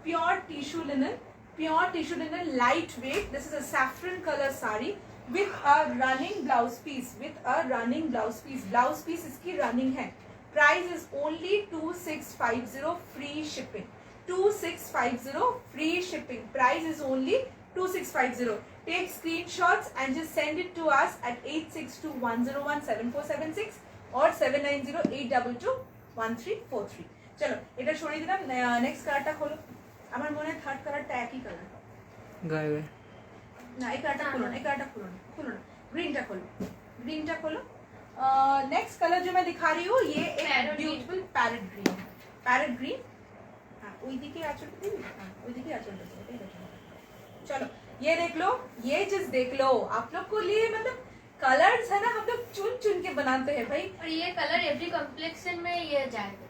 pure tissue linen, pure tissue linen, light weight. This is a saffron colour sari with a running blouse piece, with a running blouse piece, blouse piece इसकी running है। price is only 2650 free shipping, 2650 free shipping, price is only 2650. take screenshots and just send it to us at 8621017476 or 7908221343। চলো এটা সরিয়ে দিলাম, next কালারটা খোলো। আমার মনে হয় থার্ড কালারটা একই কালার, গায়ে না এই কালারটা खोलो ना, এই কালারটা खोलो ना, खोलो ना, ग्रीनটা खोलो, ग्रीनটা खोलो। नेक्स्ट कलर जो मैं दिखा रही हूँ ये एक ब्यूटीफुल पैरेट ग्रीन है, पैरेट ग्रीन। हाँ ওইদিকে আঁচলটা দিবি, हाँ ওইদিকে আঁচলটা দিবি, ঠিক আছে। चलो ये देख लो, ये चीज देख लो, आप लोग को लिए मतलब कलर्स है ना, हम लोग चुन चुन के बनाते हैं भाई। और ये कलर एवरी कॉम्प्लेक्शन में ये जाएगा।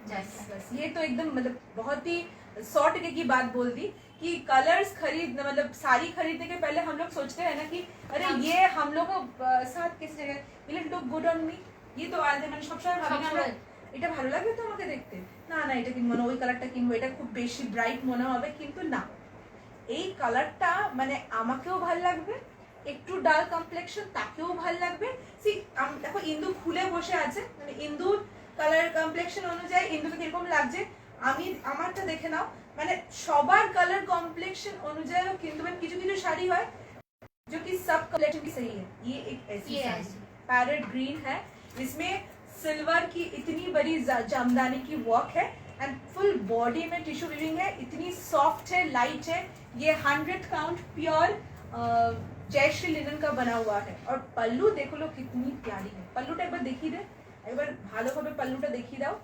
बस ये तो एकदम मतलब बहुत ही 100 टके की बात बोल दी कि कलर्स खरीद मतलब साड़ी खरीदने के पहले हम लोग सोचते हैं ना कि अरे ये हम लोग साथ किस जगह will it look good on me, ये तो आज মানে সবসময় ভাবি না এটা ভালো লাগবে তো আমাকে দেখতে, না না এটা কিনবো না, ওই কালারটা কিনবো, এটা খুব বেশি ব্রাইট মনে হবে, কিন্তু না এই কালারটা মানে আমাকেও ভালো লাগবে, একটু ডাল কমপ্লেক্সন তাকেও ভালো লাগবে। সি দেখো ইন্দু খুলে বসে আছে, মানে ইন্দুর কালার কমপ্লেক্সন অনুযায়ী ইন্দুকে কিরকম লাগছে আমি আমারটা দেখে নাও, মানে সবার কালার কমপ্লেক্সন অনুযায়ী কিন্তু মানে কিছু কিছু শাড়ি হয় जो कि सब कलेक्शन की सही है। ये एक ऐसी साड़ी पैरेट ग्रीन है, इसमें सिल्वर की इतनी बड़ी जामदानी की वर्क है एंड फुल बॉडी में टिश्यू वीविंग है, इतनी सॉफ्ट है, लाइट है। ये 100 काउंट प्योर जयश्री लिनन का बना हुआ है। और पल्लू देखो लो कितनी प्यारी है, पल्लूटा एक बार देखी दे, एक बार ভালোভাবে पल्लूटा देखी दाओ,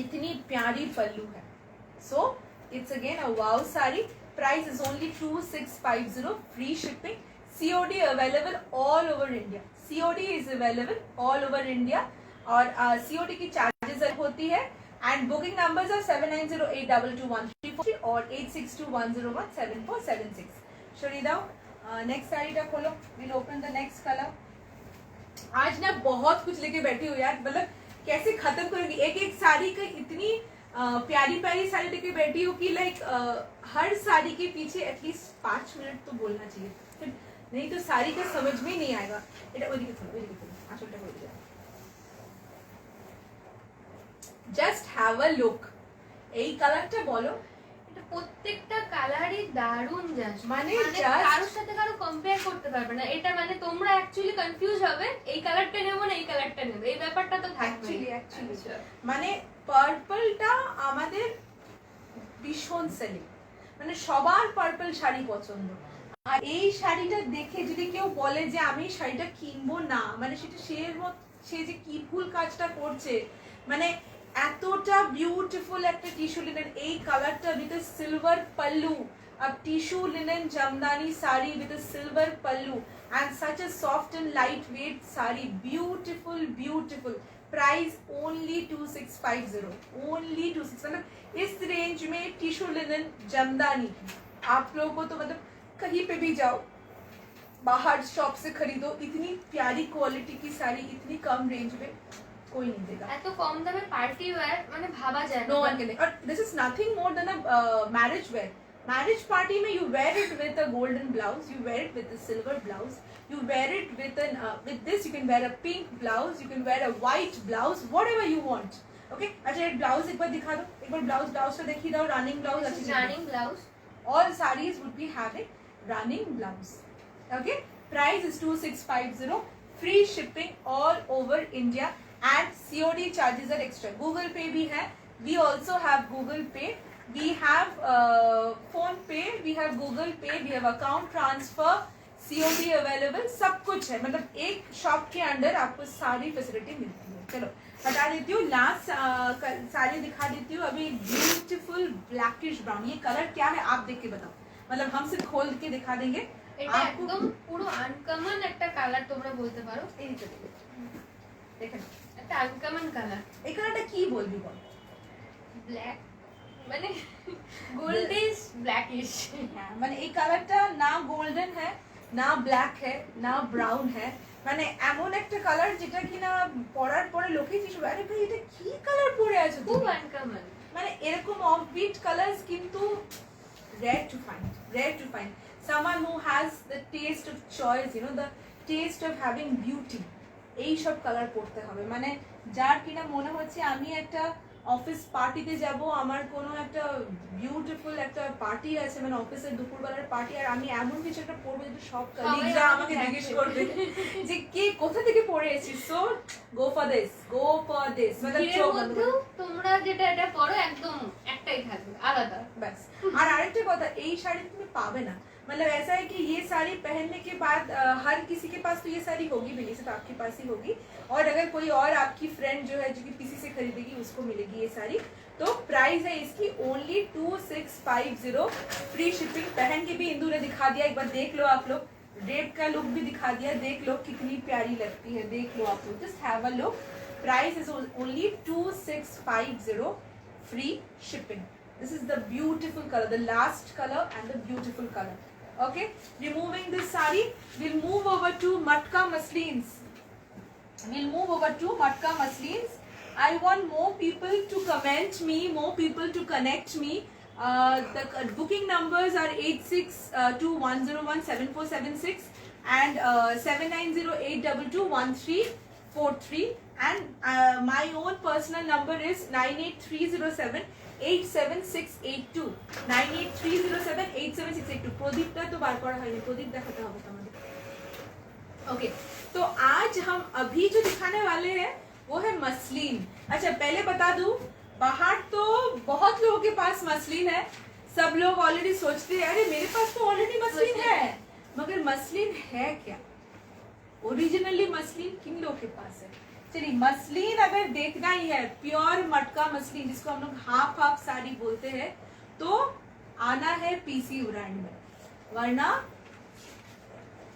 इतनी प्यारी पल्लू है। So it's again a wow sari, price is only 2650 free shipping, COD available all over India, COD is available all over India. और COD की चार्जेस होती है एंड बुकिंग नंबर्स आर 7908221343 और 8621017476। छोड़ी दाओ नेक्स्ट साड़ीटा खोलो, will open the next colour. आज ना बहुत कुछ लेके बैठी हूँ यार, मतलब कैसे खत्म करूंगी, एक एक साड़ी का इतनी प्यारी प्यारी साड़ी लेके बैठी हूँ कि लाइक हर साड़ी के पीछे एटलीस्ट 5 मिनट तो बोलना चाहिए, फिर नहीं तो साड़ी का समझ में ही नहीं आएगा। এটা ওইদিকে খোলো, ওইদিকে খোলো, আঁচলটা করে দিও। জাস্ট হ্যাভ আ লুক, এই কালারটা বলো, এটা প্রত্যেকটা কালারই দারুণ জাস্ট, মানে কারোর সাথে কারো কম্পেয়ার করতে পারবে না। এটা মানে তোমরা অ্যাকচুয়ালি কনফিউজ হবে এই কালারটা নেবো না এই কালারটা নেবো, এই ব্যাপারটা তো থাকবে। অ্যাকচুয়ালি মানে পার্পলটা আমাদের ভীষণ সেলিং, মানে সবার পার্পল শাড়ি পছন্দ। আর এই শাড়িটা দেখে যদি কেউ বলে যে আমি শাড়িটা কিনবো না, মানে সেটা সে যে কি ভুল কাজটা করছে। মানে এতটা বিউটিফুল একটা টিস্যু লিনেন, এই কালারটা with silver pallu, a tissue linen jamdani sari with a silver pallu and such a soft and lightweight sari, beautiful beautiful, price only 2650, only 26, मतलब इस रेंज में टिश्यू लिनन जमदानी आप लोगों को तो मतलब कहीं पे भी जाओ, बाहर शॉप से खरीदो, इतनी प्यारी क्वालिटी की साड़ी इतनी कम रेंज में कोई नहीं देगा। এত কম দামে পার্টি ওয়্যার মানে ভাবা যায় না। No one can, और this is nothing more than a marriage wear. Marriage party में you wear it with a golden blouse, you wear it with a silver blouse, you wear it with an with this you can wear a pink blouse, you can wear a white blouse, whatever you want. Okay, अच्छा एक blouse एक बार दिखा दो, एक बार blouse तो देखी दो, running blouse अच्छी running blouse, all sarees would be having running blouse. Okay, price is 2650, free shipping all over India and COD charges are extra. Google Pay भी है, we also have Google Pay, we have phone pay, we have Google Pay, we have account transfer, COD available, सब कुछ है। मतलब एक shop के अंदर आपको सारी फैसिलिटी मिलती है। चलो बता देती हूँ, लास्ट साड़ी दिखा देती हूँ अभी, ब्यूटीफुल ब्लैकिश ब्राउन, ये कलर क्या है आप देख के बताओ। मतलब हम सिर्फ खोल के दिखा देंगे এটা একদম পুরো আনকমন একটা কালার তোমরা বলতে পারো। এই তো দেখেন একটা আনকমন কালার। এই কালারটা কি বলবি বল? ব্ল্যাক মানে গোল্ডিশ ব্ল্যাকিশ। হ্যাঁ মানে এই কালারটা না গোল্ডেন है না ব্ল্যাক है না ব্রাউন है, মানে এমন একটা কালার যেটা কিনা পরার পরে লোকেই জিজ্ঞেস করে, আরে ভাই এটা কি কালার পরে আছো খুব তুমি? আনকমন। মানে এরকম অফবিট কালার্স কিন্তু rare to find someone who has the taste of choice, you know, the taste of having beauty. এই সব কালার পড়তে হবে, মানে যার কিনা মনে হচ্ছে আমি একটা অফিস পার্টিতে যাব, আমার কোনো একটা বিউটিফুল একটা পার্টি আছে, মানে অফিসের দুপুরবেলার পার্টি, আর আমি এমন কিছু একটা পরবো যেটা সব কলিগরা আমাকে জিজ্ঞেস করবে যে কে কোথা থেকে পরে এসেছিস, সো গো ফর দিস মানে এর মধ্যেও তোমরা যেটা এটা পরো একদম একটাই থাকবে, আলাদা। बस। और आरेक्टे কথা, এই শাড়ি তুমি পাবে না, मतलब ऐसा है कि ये साड़ी पहनने के बाद हर किसी के पास तो ये साड़ी होगी भी नहीं, सिर्फ आपके पास ही होगी, और अगर कोई और आपकी फ्रेंड जो है जो कि किसी से खरीदेगी उसको मिलेगी ये साड़ी। तो प्राइस है इसकी ओनली 2650, फ्री शिपिंग। पहन के भी इंदु ने दिखा दिया, एक बार देख लो आप लोग, ड्रेप का लुक भी दिखा दिया, देख लो कितनी प्यारी लगती है, देख लो आप लोग, just have a look. Price is only 2650, free shipping. This is the beautiful color, the last color and the beautiful color. Okay, removing this sari, we'll move over to matka maslins. I want more people to comment me, more people to connect me. The booking numbers are 8621017476 and 7908221343, and my own personal number is 98307 87682 98307 87682। प्रदीपটা তো বার করা হয়নি, প্রদীপ দেখাতে হবে তোমাদের। Okay, तो आज हम अभी जो दिखाने वाले हैं वो है मसलिन। अच्छा पहले बता दूं, बाहर तो बहुत लोगों के पास मसलिन है, सब लोग ऑलरेडी सोचते हैं अरे मेरे पास तो ऑलरेडी मसलिन है, मगर मसलिन है क्या? ओरिजिनली मसलिन किन लोगों के पास है? चलिए, मसलिन अगर देखना ही है, प्योर मटका मसलिन जिसको हम लोग हाफ साड़ी बोलते हैं, तो आना है पीसी उरान में, वरना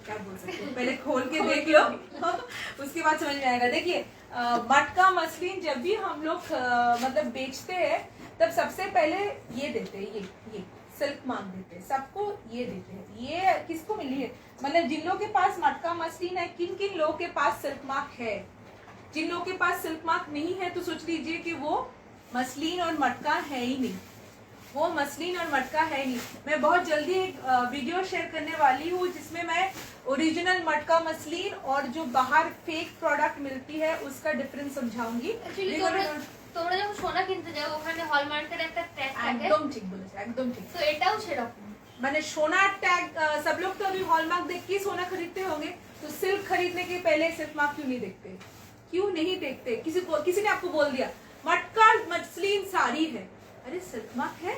क्या बोल सकते हैं, पहले खोल के देख लो उसके बाद समझ में आएगा। देखिए मटका मसलिन जब भी हम लोग मतलब बेचते हैं तब सबसे पहले ये देते हैं, ये सिल्क मार्क देते हैं, सबको ये देते हैं। ये किसको मिली है, मतलब जिन लोगों के पास मटका मसलिन है, किन किन लोगों के पास सिल्क मार्क है? जिन लोगों के पास सिल्क मार्क नहीं है तो सोच लीजिए कि वो मसलिन और मटका है ही नहीं, वो मसलिन और मटका है नहीं। मैं बहुत जल्दी एक वीडियो शेयर करने वाली हूँ जिसमें मैं ओरिजिनल मटका मसलिन और जो बाहर फेक प्रोडक्ट मिलती है उसका डिफरेंस समझाऊंगी। एक्चुअली তোমরা যখন সোনা কিনতে যাও ওখানে হলমার্কের একটা ট্যাগ থাকে, একদম ঠিক বলেছো, একদম ঠিক। তো এটাও সেরকম, मैंने सोना टैग, सब लोग तो अभी हॉलमार्क देख के सोना खरीदते होंगे, तो सिल्क खरीदने के पहले सिल्क मार्क क्यों नहीं देखते? क्यों नहीं देखते? किसी ने आपको बोल दिया मटका मसलिन साड़ी है, अरे सिल्क मार्क है,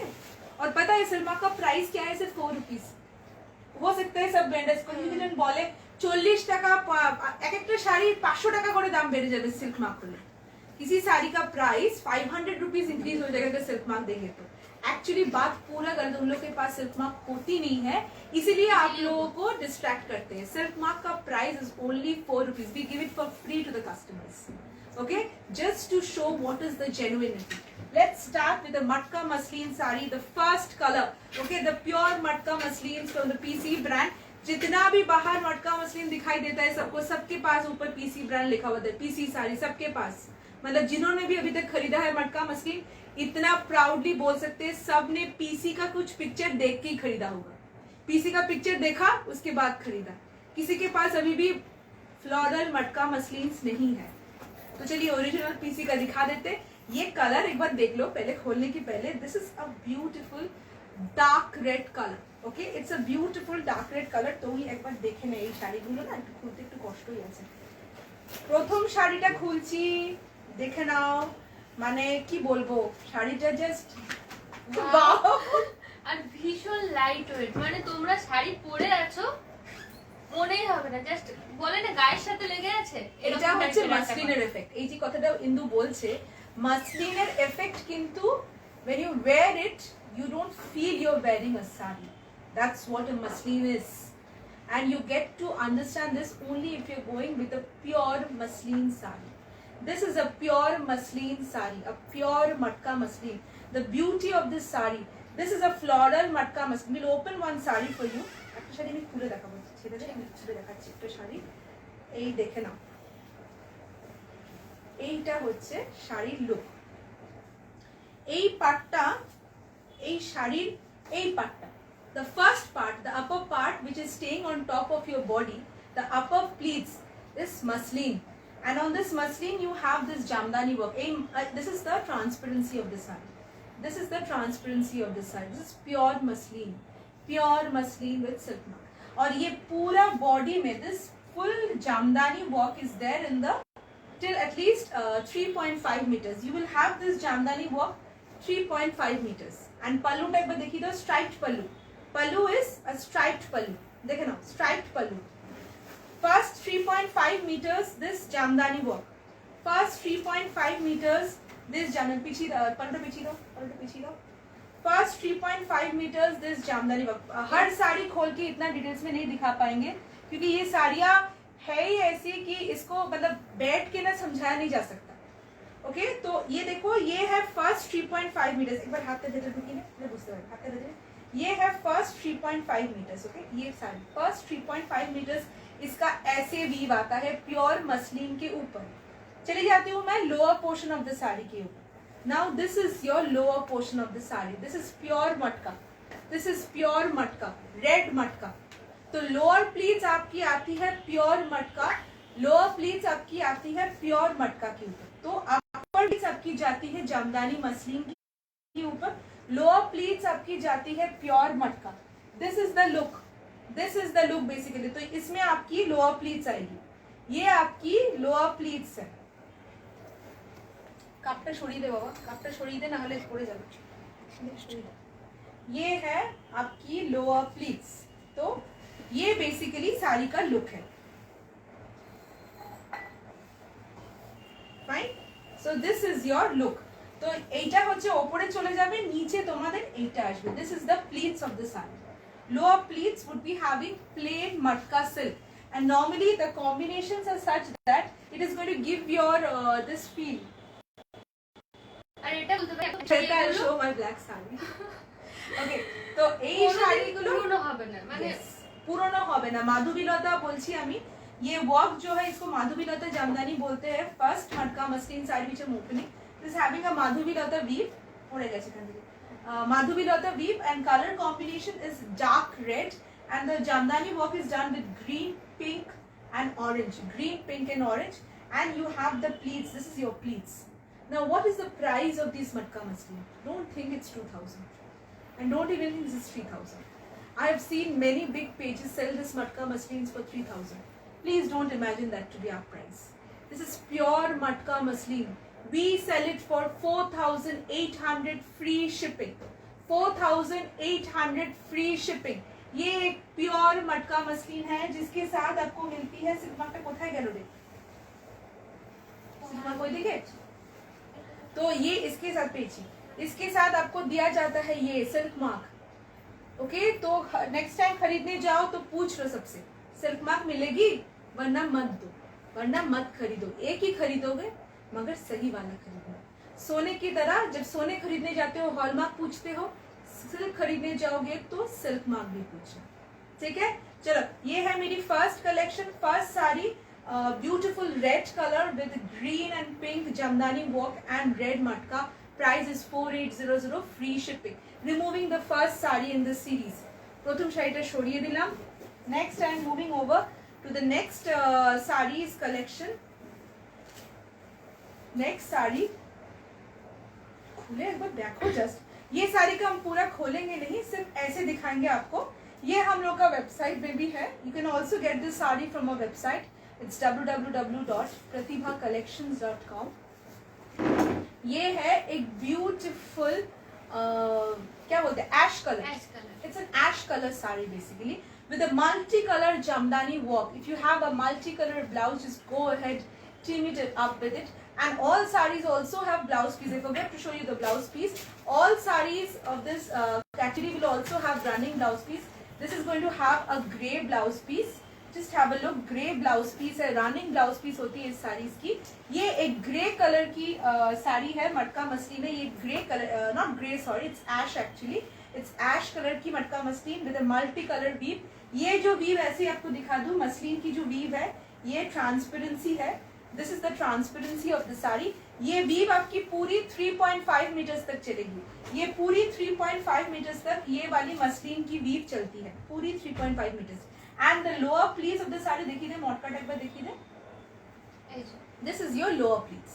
और पता है सिल्क मार्क का प्राइस क्या है? सिर्फ 4 रुपीज। हो सकते हैं सब वेंडर्स को बोले 40 টাকা, এক একটা শাড়ি 500 টাকা করে দাম বেড়ে যাবে सिल्क मार्क করলে। किसी साड़ी का प्राइस 500 रुपीज इंक्रीज हो जाएगा अगर सिल्क मार्क देंगे तो। एक्चुअली बात पूरा गलत, उन लोग के पास सिल्क मार्क होती नहीं है, इसीलिए आप लोगों को डिस्ट्रैक्ट करते हैं। सिल्क मार्क का price is only 4 rupees, we give it for free to the customers, okay, just to show what is the genuinity. Let's start with the matka muslin sari, the first color, okay, the pure matka muslin from the PC brand। जितना भी बाहर मटका muslin दिखाई देता है सबको, सबके पास ऊपर पीसी ब्रांड लिखा हुआ है, पीसी साड़ी सबके पास, मतलब जिन्होंने भी अभी तक खरीदा है मटका मसलिन इतना प्राउडली बोल सकते हैं सब ने पीसी का कुछ पिक्चर देख के ही खरीदा होगा, पीसी का पिक्चर देखा उसके बाद खरीदा, किसी के पास अभी भी फ्लोरल मटका मसलिन नहीं है। तो चलिए ओरिजिनल पीसी का दिखा देते। ये कलर एक बार देख लो पहले खोलने के पहले, this is a beautiful dark red colour, okay, it's a beautiful dark red colour. तो एक बार देखे না এই শাড়িগুলো না একটু খুলতে একটু কষ্টই আছে। প্রথম শাড়িটা খুলছি, দেখে নাও, মানে কি বলবো, শাড়িটা জাস্ট আর ভীষণ লাইট ওয়েট, মানে তোমরা শাড়ি পরে আছো মনেই হবে না, জাস্ট বলে না গায়ের সাথে লেগে আছে। এটা হচ্ছে মাসলিনের এফেক্ট, এই যে কথাটা ইন্দু বলছে, মাসলিনের এফেক্ট কিন্তু when you wear it you don't feel you're wearing a sari, That's what a muslin is. And you get to understand this only if you're going with a pure muslin sari. This is a pure muslin sari, a pure matka muslin. The beauty of this sari, this is a floral matka muslin. We'll open one sari for you. একটা শাড়ি আমি খুলে দেখাবো, ছেড়ে আমি খুলে দেখাচ্ছি একটা শাড়ি। এই দেখে নাও, এইটা হচ্ছে শাড়ির লুক। এই পাটটা, এই শাড়ির এই পাটটা, the first part, the upper part which is staying on top of your body, the upper pleats is muslin, and on this muslin you have this jamdani work. This is the transparency of the sari. This is the transparency of the sari. This is pure muslin with silk mark. और ये पूरा body में this full jamdani work is there in the till at least 3.5 meters. You will have this jamdani work 3.5 meters. And pallu type पर देखिए तो striped pallu. Pallu is a striped pallu. देखे ना, striped pallu. First 3.5 meters this jamdani work. First 3.5 meters this jamdani. पीछे पीछे दो. First 3.5 meters this jamdani work. हर साड़ी खोल के इतना डिटेल्स में नहीं दिखा पाएंगे क्योंकि ये साड़ियाँ है ही ऐसी कि इसको मतलब बैठ के ना समझाया नहीं जा सकता। ओके, तो ये देखो, ये है फर्स्ट 3.5 मीटर्स। एक बार हाथ दे दे रुकिए ना, हाथ दे दे। ये है फर्स्ट 3.5 मीटर्स। ओके, ये साड़ी फर्स्ट 3.5 मीटर्स, इसका ऐसे वीव आता है प्योर मसलिन के ऊपर। चली जाती हूँ मैं lower portion of the sari के ऊपर। Now this is your lower portion of the sari. This is pure मटका, दिस इज प्योर मटका, रेड मटका। तो लोअर प्लीट्स आपकी आती है प्योर मटका, लोअर प्लीट्स आपकी आती है प्योर मटका के ऊपर। तो अपर प्लीट्स आपकी जाती है जामदानी मसलिन के ऊपर, लोअर प्लीट्स आपकी जाती है प्योर मटका। This is the look, this is the look basically. तो इसमें आपकी लोअर प्लीट्स आएगी, ये आपकी लोअर प्लीट्स है। কাপটা সরিয়ে দে বাবা, কাপটা সরিয়ে দে, না হলে পড়ে যাবে। ये है आपकी लोअर प्लीट्स। तो ये बेसिकली साड़ी का लुक है। Fine, so this is your look. तो এইটা হচ্ছে উপরে চলে যাবে, নিচে তোমাদের এইটা আসবে। This is the pleats of the sari. Lower pleats would be having plain matka silk, and normally the combinations are such that it is going to give your this feel. আর এটা বলতে পারি সেটা show my black saree. ওকে, তো এই শাড়িগুলো পুরনো হবে না, মানে পুরনো হবে না। মাধবীলতা বলছি আমি, ये वर्क जो है इसको माधवीलता जामदानी बोलते हैं। फर्स्ट मटका muslin sari which I'm opening, this is having a Madhavilatha weave, पड़े गए second Madhavilatha weave, and color combination is dark red, and the jamdani work is done with green, pink and orange, green, pink and orange, and you have the pleats. This is your pleats. Now what is the price of these matka muslin? Don't think it's 2000, and don't even think this is 3000. I have seen many big pages sell this matka muslins for 3000. Please don't imagine that to be our price. This is pure matka muslin. We sell it for 4800 free shipping. 4800 free shipping. ये एक pure मटका muslin है जिसके साथ आपको मिलती है silk पे कोথায় গেল রে सिल्क कोई दिखे। तो ये इसके साथ पेची, इसके साथ आपको दिया जाता है ये सिल्क मार्क। ओके, तो नेक्स्ट टाइम खरीदने जाओ तो पूछ लो सबसे, सिल्क मार्क मिलेगी, वरना मत दो, वरना मत खरीदो। एक ही खरीदोगे मगर सही वाला खरीदना। सोने की तरह जब सोने खरीदने जाते हो हॉलमार्क पूछते हो, सिल्क खरीदने जाओगे तो सिल्क मार्क भी पूछना। ठीक है, चलो ये है मेरी first collection, first sari, beautiful red colour with green and pink jamdani work and red matka. Price is 4800 free shipping, removing the first sari in this series. प्रथम শাড়িটা সরিয়ে দিলাম। Next I am moving over to the next sarees collection. Next sari खुले एक बार देखो just, ये साड़ी का हम पूरा खोलेंगे नहीं, सिर्फ ऐसे दिखाएंगे आपको। ये हम लोग का वेबसाइट में भी है, you can also get this sari from our website. It's www.pratibhacollections.com. ये है एक ब्यूटीफुल क्या बोलते हैं, ash colour. It's an ash color sari basically, with a multicolor jamdani work. If you have a multicolor blouse, just go ahead, team it up with it. And all sarees also have blouse piece. I forgot to show you the blouse piece. All sarees of this category will also have running blouse piece. This is going to have a grey blouse piece. Just have a look, grey blouse piece है, running blouse piece होती है इस साड़ी की. ये एक grey color की साड़ी है, मटका मसलिन है. ये grey color, not grey, sorry, it's ash actually. It's ash color की मटका muslin with a multi color weave. ये जो weave ऐसे आपको दिखा दूँ, मसलिन की जो weave है, ये transparency है. This is the transparency of the sari. ये वीव आपकी पूरी 3.5 मीटर्स तक चलेगी. ये पूरी 3.5 मीटर्स तक ये वाली मसलिन की वीव चलती है, पूरी 3.5 metres. And the lower pleats of the sari देखिए दे, मटका टाइप का देखिए दे. This is your lower pleats.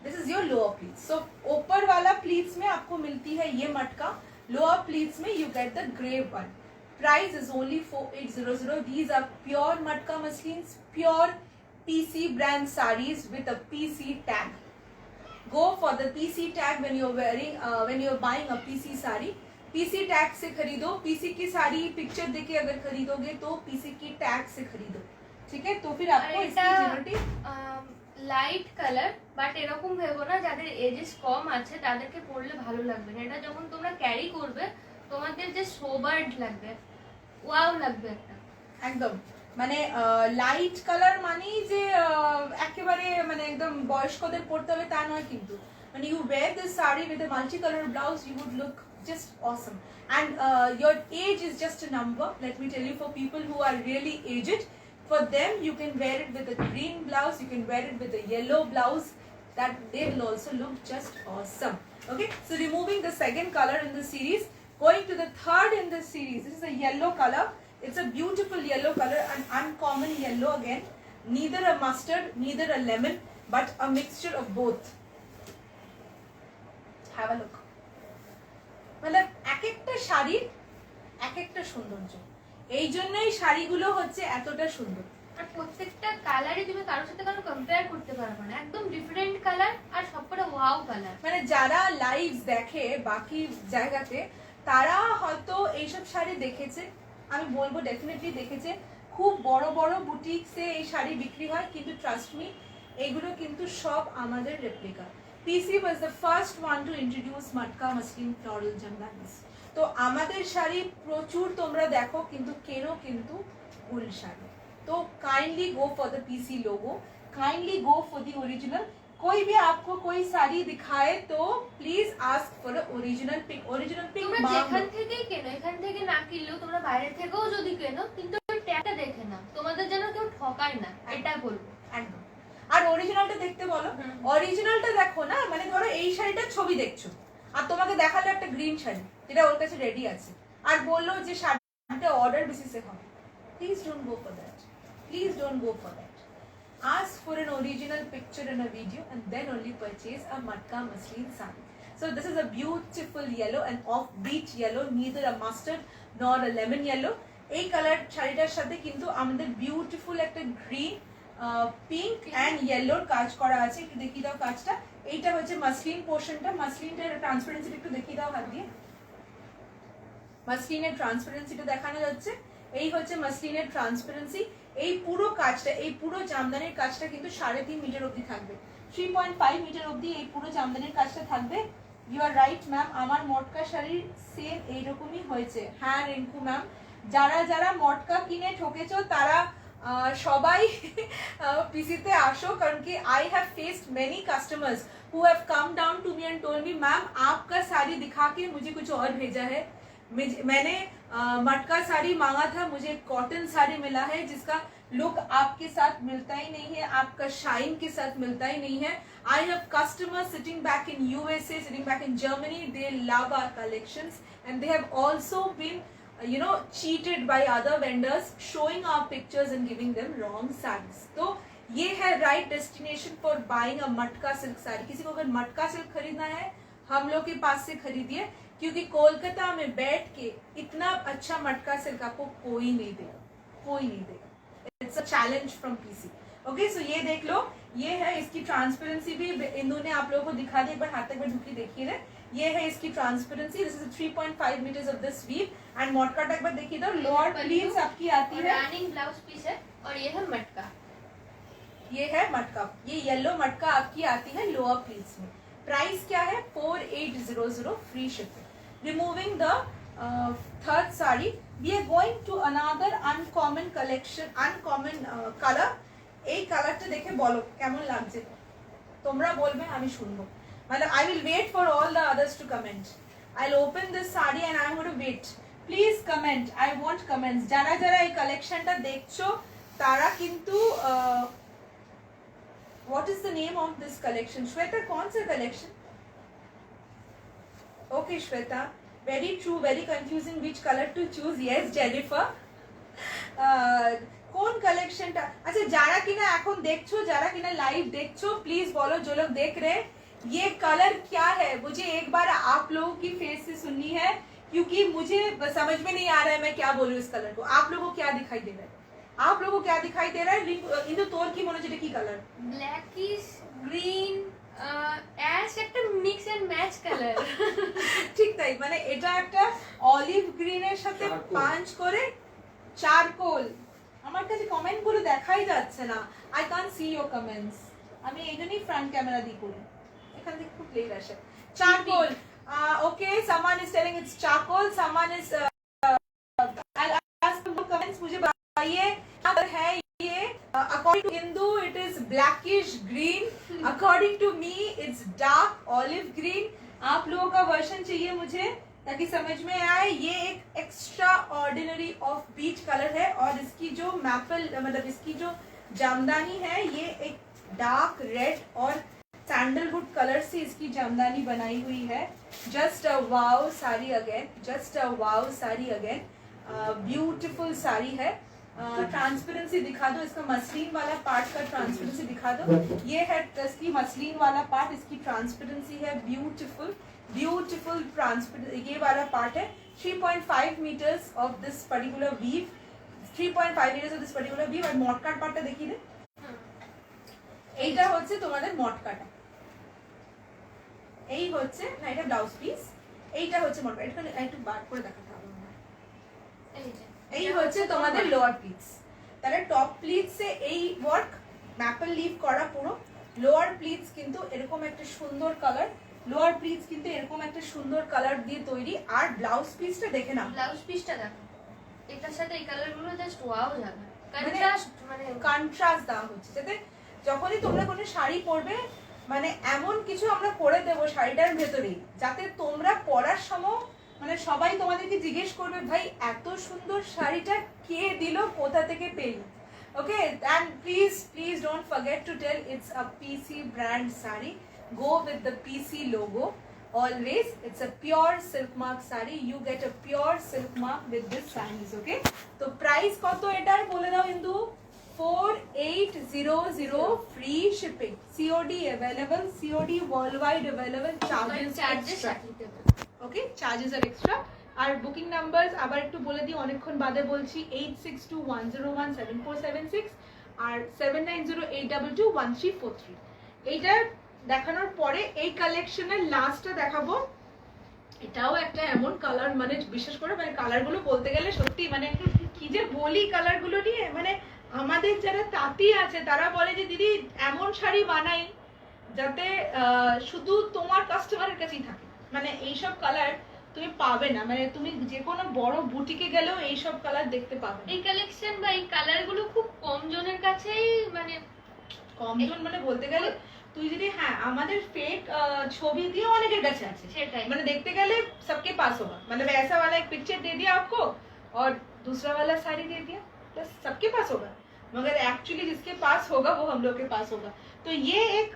This is your lower pleats. So ऊपर वाला प्लीट्स में आपको मिलती है ये मटका. लोअर प्लीट्स में you get the grey one. Price is only 4800. These are pure matka muslins, pure PC brand sarees with a PC tag. Go for the PC tag when you're wearing, when you're buying a PC saree. PC tag से खरीदो. PC की sari picture देके अगर खरीदोगे तो PC की tag से खरीदो, ठीक है. तो फिर आपको इसकी जेन्युइनिटी লাইট কালার, বাট এরকম ভেবো না যাদের এজেস কম আছে তাদেরকে পরলে ভালো লাগবে না. এটা যখন তোমরা ক্যারি করবে তোমাদের যে সোবার্ড লাগবে, ওয়াও লাগবে একটা একদম. মানে লাইট কালার মানেই যে একেবারে মানে একদম বয়স্কদের পড়তে হবে তা নয় কিন্তু. মানে you wear this sari with a multi colour blouse, you would look just awesome. And your age is just a number. Let me tell you, for people who are really aged, for them you can wear it with a green blouse, you can wear it with a yellow blouse, that they will also look just awesome. Okay, so removing the second color in the series, going to the third in the series. This is a yellow color. It's a beautiful yellow color, an uncommon yellow again. Neither a mustard, neither a lemon, but a mixture of both. Have a look. मतलब এক একটা শাড়ির এক একটা সৌন্দর্য. এই জন্যই শাড়িগুলো হচ্ছে এতটা সুন্দর. আর প্রত্যেকটা কালারই তুমি কারোর সাথে কারো কম্পেয়ার করতে পারবে না. একদম ডিফারেন্ট কালার আর সবকটা ওয়াও কালার. মানে যারা লাইভস দেখে বাকি জায়গাতে তারা হয়তো এইসব শাড়ি দেখেছে, আমি বলবো ডেফিনেটলি দেখেছে. খুব বড় বড় বুটিক্সে এই শাড়ি বিক্রি হয়, কিন্তু ট্রাস্ট মি এইগুলো কিন্তু সব আমাদের replica. PC was the first one to introduce matka muslin floral jamdanis. তো আমাদের শাড়ি প্রচুর তোমরা দেখো, কিন্তু কেনো কিন্তু উল শাড়ি. तो kindly go for the PC logo, kindly go for the original. कोई भी आपको कोई साड़ी दिखाए तो please ask for original pic. Original pic তোমরা যেখান থেকেই কেনো, এখান থেকে না কিনলেও তোমরা বাইরে থেকেও যদি কেনো, কিন্তু ওই ট্যাগটা দেখে না, তোমাদের যেন কেউ ঠকায় না, এটা বলবো. একদম. আর অরিজিনালটা দেখতে বলো. অরিজিনালটা দেখো না, মানে ধরো এই শাড়িটার ছবি দেখছো আর তোমাকে দেখালো একটা গ্রিন শাড়ি যেটা ওর কাছে রেডি আছে আর বললো যে শাড়িটা অর্ডার বেসিসে হবে. Please don't go for that. Please don't go for that. Ask for an original picture in a video and then only purchase a matka muslin saree. So this is a beautiful yellow, and off-beat yellow, neither a mustard nor a lemon yellow. এই colour শাড়িটার সাথে কিন্তু আমাদের beautiful একটা green, pink and ইয়েলোর কাজ করা আছে. একটু দেখিয়ে দাও কাজটা. এইটা হচ্ছে মাসলিন পোর্শনটা. মাসলিনটার ট্রান্সপারেন্সিটা একটু দেখিয়ে দাও হাত দিয়ে. মাসলিনের ট্রান্সপারেন্সিটা দেখানো যাচ্ছে. এই হচ্ছে মাসলিনের ট্রান্সপারেন্সি. এই পুরো কাজটা, এই পুরো জামদানির কাজটা কিন্তু 3.5 মিটার অবধি থাকবে. 3.5 মিটার অবধি এই পুরো জামদানির কাজটা থাকবে. ইউ আর রাইট ম্যাম, আমার মটকা শাড়ির সেম এইরকমই হয়েছে. হ্যাঁ রিঙ্কু ম্যাম, যারা যারা মটকা কিনে ঠকেছো তারা সবাই পিসিতে আসো, কারণ কি I have faced many customers who have come down to me and told me ma'am आपका साड़ी दिखा के मुझे कुछ और भेजा है. मैंने मटका साड़ी मांगा था, मुझे कॉटन साड़ी मिला है जिसका लुक आपके साथ मिलता ही नहीं है, आपका शाइन के साथ मिलता ही नहीं है. I have customers sitting back in USA, sitting back in Germany. They love our collections and they have also been cheated by other vendors showing our pictures and giving them wrong sarees. तो ये है right destination for buying a मटका silk sari. किसी को अगर मटका silk खरीदना है हम लोग के पास से खरीदिए, क्योंकि कोलकाता में बैठ के इतना अच्छा मटका सिल्क आपको कोई नहीं देगा, कोई नहीं देगा. It's a challenge from PC. Okay, so ये देख लो, ये है इसकी ट्रांसपेरेंसी भी इंदु ने आप लोगों को दिखा दी. एक बार हाथ तक में ढुकी देखिए ना, ये है इसकी transparency. This is 3.5 metres of this weave and matka टक पर देखिए तो लोअर प्लीज आपकी आती है. रनिंग ब्लाउज पीस है और ये है मटका. ये है मटका, ये येलो मटका आपकी आती है लोअर प्लीज में. प्राइस क्या है 4800, free shipping. Removing the third sari. We are going to another uncommon collection, uncommon color. এই কালারটা দেখে বলো কেমন লাগছে, তোমরা বলবে আমি শুনবো, মানে I will wait for all the others to comment. I'll open this sari and I'm going to wait. Please comment, I want comments. যারা যারা এই কালেকশনটা দেখছো তারা কিন্তু what is the name of this collection? Shweta, कौन सा collection? Okay Shweta, very true, very confusing which color to choose. Yes Jennifer. কোন কালেকশনটা, আচ্ছা যারা কিনা এখন দেখছো, যারা কিনা লাইভ দেখছো, প্লিজ বলো जो लोग देख रहे हैं ये कलर क्या है, मुझे एक बार आप लोगों की फेस से सुननी है, क्योंकि मुझे समझ में नहीं आ रहा है मैं क्या बोलूं इस कलर को। आप लोगों को क्या दिखाई दे रहा है, आप लोगों को क्या दिखाई दे रहा है? इंदु তোর কি মনে হচ্ছে এটা কি কালার? ব্ল্যাকিশ গ্রিন অ্যাশ, একটা মিক্স এন্ড ম্যাচ কালার। ঠিক তাই, মানে এটা একটা অলিভ গ্রিনের সাথে পাঞ্চ করে চারকোল। আমার কাছে কমেন্ট গুলো দেখাই যাচ্ছে না, I can't see your comments. আমি এই জন্যই ফ্রন্ট ক্যামেরা দিয়ে করি, এখান থেকে খুব ক্লিয়ার আসে। Charcoal, okay, someone is telling it's charcoal, someone is I'll ask the comments, मुझे बताइए कलर है ये। according to Hindu it is blackish green, according to me it's dark olive green। आप लोगों का वर्जन चाहिए मुझे ताकि समझ में आए। ये एक extra ordinary of beach colour है और इसकी जो मैपल मतलब इसकी जो जामदानी है ये एक डार्क रेड और सैंडलवुड कलर से इसकी जामदानी बनाई हुई है। Just a wow sari again, just a wow sari again, beautiful sari है। ट्रांसपेरेंसी दिखा दो, इसका मसलिन वाला पार्ट का ट्रांसपेरेंसी दिखा दो। ये है इसकी मसलिन वाला पार्ट, इसकी ट्रांसपेरेंसी है ब्यूटीफुल, ब्यूटीफुल ट्रांसपेरेंट ये वाला पार्ट है। 3.5 meters of this particular weave, 3.5 meters of this particular weave। আর মটকাট পার্টটা দেখিয়ে দে, এইটা হচ্ছে তোমাদের মটকাটা, এই হচ্ছে না এটা ব্লাউজ পিস, এইটা হচ্ছে মটকা। এটা একটু বার করে দেখাতে হবে, এই হচ্ছে তোমাদের লোয়ার প্লিটস। তাহলে টপ প্লিটসে এই ওয়ার্ক ম্যাপল লিভ করা পুরো, লোয়ার প্লিটস কিন্তু এরকম একটা সুন্দর কালার, লোয়ার প্লিটস কিন্তু এরকম একটা সুন্দর কালার দিয়ে তৈরি। আর ব্লাউজ পিসটা দেখে নাও, ব্লাউজ পিসটা দেখো, এটার সাথে এই কালারগুলো জাস্ট ওয়াও যাবে, কন্ট্রাস্ট মানে কন্ট্রাস্ট দেওয়া হচ্ছে, যাতে যখনই তোমরা কোনো শাড়ি পরবে মানে এমন কিছু আমরা করে দেবো শাড়িটার ভেতরেই যাতে তোমরা পরার সময় মানে সবাই তোমাদেরকে জিজ্ঞেস করবে ভাই এত সুন্দর শাড়িটা কে দিল, কোথা থেকে পেলি। ওকে, and please don't forget to tell it's a PC brand saree. Go with the PC logo always. It's a pure silk mark saree. You get a pure silk mark with this sarees. Okay, তো price কত এটার বলে দাও ইন্দু? 4800 free shipping, COD available, COD worldwide available, charges extra. Okay, charges are extra। আর booking number আবার একটু বলে দিই, অনেকক্ষণ বাদে বলছি, 8621017476 আর 7908221343। এইটা দেখানোর পরে এই কালেকশনের লাস্টটা দেখাবো। এটাও একটা এমন কালার, মানে বিশেষ করে মানে কালারগুলো বলতে গেলে সত্যি মানে কি যে বলি কালারগুলো নিয়ে, মানে আমাদের যারা তাঁতি আছে তারা বলে যে দিদি এমন শাড়ি বানাই যাতে শুধু তোমার কাস্টমারের কাছেই থাকে, মানে এইসব কালার তুমি পাবে না, মানে তুমি যে কোনো বড় বুটিকে গেলেও এইসব কালার দেখতে পাবে। এই কালেকশন বা এই কালারগুলো খুব কম জনের কাছেই, মানে কম জন মানে বলতে গেলে তুই যদি হ্যাঁ আমাদের ফেক ছবি দিয়ে অনেকের কাছে আছে, সেটাই মানে দেখতে গেলে सबके पास होगा, मतलब ऐसा वाला एक पिक्चर दे दिया आपको और दूसरा वाला साड़ी दे दिया, बस सबके पास होगा, मगर एक्चुअली जिसके पास होगा वो हम लोग के पास होगा। तो ये एक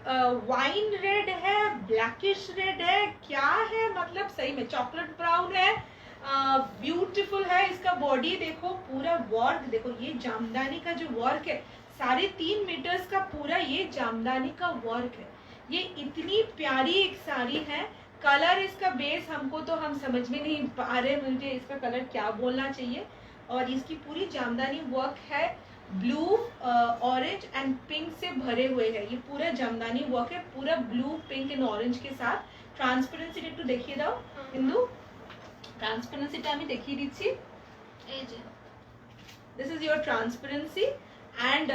वाइन रेड है, ब्लैकिश रेड है, क्या है मतलब सही में चॉकलेट ब्राउन है, ब्यूटीफुल है। इसका बॉडी देखो, पूरा वर्क देखो, ये जामदानी का जो वर्क है 3.5 मीटर्स का पूरा ये जामदानी का वर्क है। ये इतनी प्यारी एक साड़ी है। कलर इसका बेस हमको तो हम समझ में नहीं पा रहे, मुझे इसका कलर क्या बोलना चाहिए। और इसकी पूरी जामदानी वर्क है, ब्लू ऑरेंज एंड पिंक से भरे हुए है। ये पूरा जामदानी वर्क है, पूरा ब्लू पिंक एंड ऑरेंज के साथ। ट्रांसपेरेंसी একটু দেখিয়ে দাও কিন্তু ট্রান্সপারেন্সিটা আমি দেখিয়ে দিচ্ছি, এই যে this is your transparency and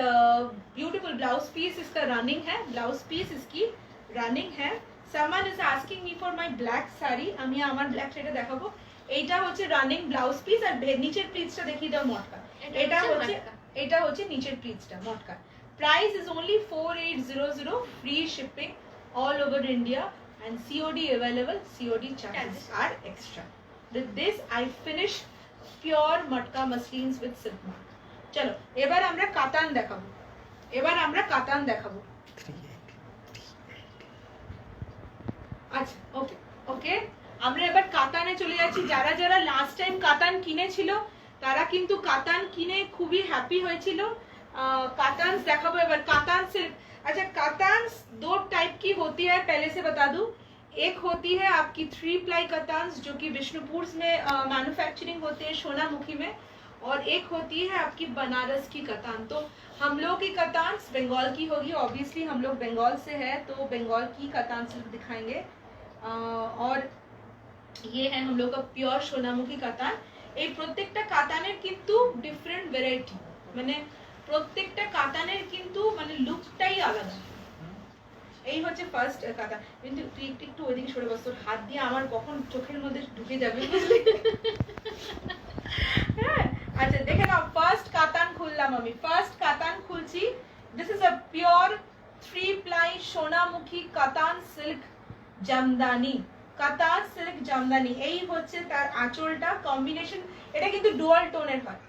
beautiful blouse piece इसका रनिंग है, ब्लाउज पीस इसकी रनिंग है। someone is asking me for my black saree, আমি আমার ব্ল্যাক শাড়িটা দেখাবো। এইটা হচ্ছে রানিং ব্লাউজ পিস আর নিচের প্লিটসটা দেখিয়ে দাও মটকা। এটা হচ্ছে নিচের প্লিটসটা matka. Price is only 4800, free shipping all over India and COD available, COD charges are extra. With this I finish pure matka muslins with silk mark. চলো এবার আমরা কাতান দেখাবো। আচ্ছা ওকে ওকে, আমরা এবার কাতানে চলে যাচ্ছি। যারা যারা লাস্ট টাইম কাতান কিনেছিল তারা কিন্তু কাতান কিনে খুবই হ্যাপি হয়েছিল। कातान देखाबो एबार। कातान सिल्क, अच्छा कातान दो टाइप की होती है, पहले से बता दूं। एक होती है आपकी 3 प्लाई कतान्स जो कि विष्णुपुर में मैन्युफैक्चरिंग होते हैं सोनामुखी में, और एक होती है आपकी बनारस की कतान। तो हम लोग की कतान बंगाल की होगी, ऑब्वियसली हम लोग बंगाल से है तो बंगाल की कतान सिल्क दिखाएंगे। और ये है हम लोग का प्योर सोनामुखी कतान। এই প্রত্যেকটা কাতানের কিন্তু ডিফারেন্ট ভ্যারাইটি, মানে প্রত্যেকটা কাতানের কিন্তু মানে লুকটাই আলাদা। এই হচ্ছে ফার্স্ট কাতান। কিন্তু তুই একটু ওইদিকে সরে বস, তোর হাত দিয়ে আমার কখন চোখের মধ্যে ঢুকে যাবে বুঝলি। হ্যাঁ আচ্ছা দেখে নাও, ফার্স্ট কাতান খুললাম আমি। ফার্স্ট কাতান খুলছি। This is a pure 3 ply Sonamukhi কাতান সিল্ক জামদানি। কাতান সিল্ক জামদানি, এই হচ্ছে তার আঁচলটা। কম্বিনেশন এটা কিন্তু ডুয়াল টোনের হয়।